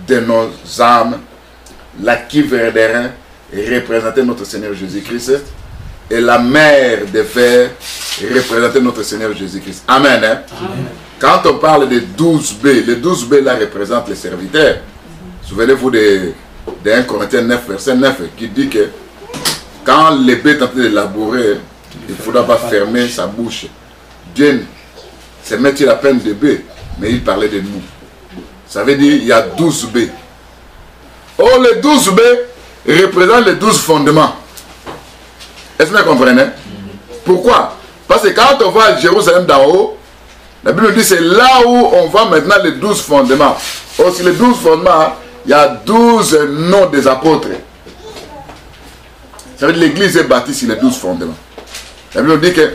de nos âmes. La cuve des reins représentait notre Seigneur Jésus-Christ. Et la mer des vers représentait notre Seigneur Jésus-Christ. Amen, hein? Amen. Quand on parle des 12 B, les 12 B là représentent les serviteurs. Souvenez-vous de 1 Corinthiens 9, verset 9, qui dit que quand l'épée est en train de labourer, il ne faudra pas fermer sa bouche. Dieu se met-il la peine de B, mais il parlait de nous. Ça veut dire qu'il y a 12 B. Oh, les 12 B représentent les 12 fondements. Est-ce que vous comprenez? Pourquoi? Parce que quand on va à Jérusalem d'en haut, la Bible dit c'est là où on voit maintenant les 12 fondements. Aussi les 12 fondements, il y a 12 noms des apôtres. Ça veut dire que l'église est bâtie sur les 12 fondements. La Bible dit que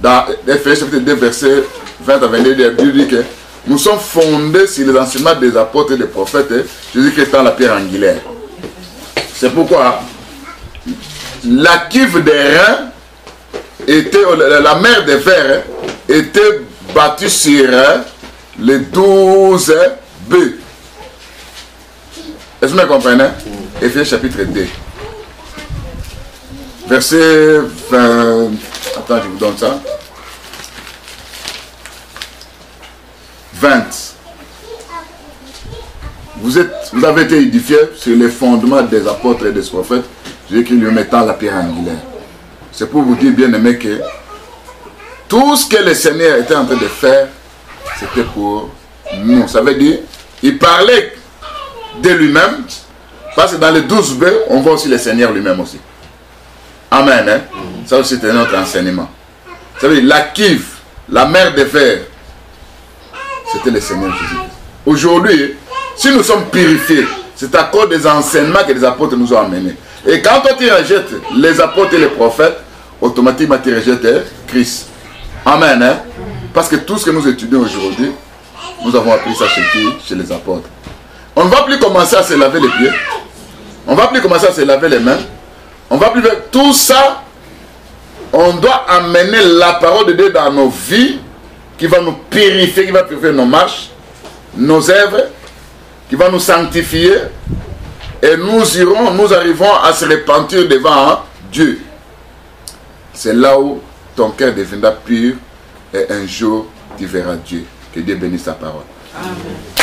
dans Ephésiens chapitre 2 verset 20 à 22, la Bible dit que nous sommes fondés sur les enseignements des apôtres et des prophètes, Jésus-Christ étant la pierre angulaire. C'est pourquoi la cuve des reins était, la mer des vers était battue sur les 12 B. Est-ce que vous me comprenez? Ephésiens chapitre 2. Verset 20. Attends, je vous donne ça. 20. Vous avez été édifiés sur les fondements des apôtres et des prophètes. J'ai écrit lui mettant la pierre angulaire. C'est pour vous dire, bien aimé, que tout ce que le Seigneur était en train de faire, c'était pour nous. Ça veut dire, il parlait de lui-même, parce que dans les 12 B, on voit aussi le Seigneur lui-même aussi. Amen. Hein? Ça aussi, c'est notre enseignement. Ça veut dire, la cuve, la mer de fer, c'était le Seigneur Jésus. Aujourd'hui, si nous sommes purifiés, c'est à cause des enseignements que les apôtres nous ont amenés. Et quand toi tu rejettes les apôtres et les prophètes, automatiquement tu rejettes Christ. Amen. Hein? Parce que tout ce que nous étudions aujourd'hui, nous avons appris ça chez qui? Chez les apôtres. On ne va plus commencer à se laver les pieds. On ne va plus commencer à se laver les mains. On va plus faire tout ça. On doit amener la parole de Dieu dans nos vies, qui va nous purifier, qui va purifier nos marches, nos œuvres, qui va nous sanctifier. Et nous arrivons à se repentir devant Dieu. C'est là où ton cœur deviendra pur et un jour tu verras Dieu. Que Dieu bénisse sa parole. Amen.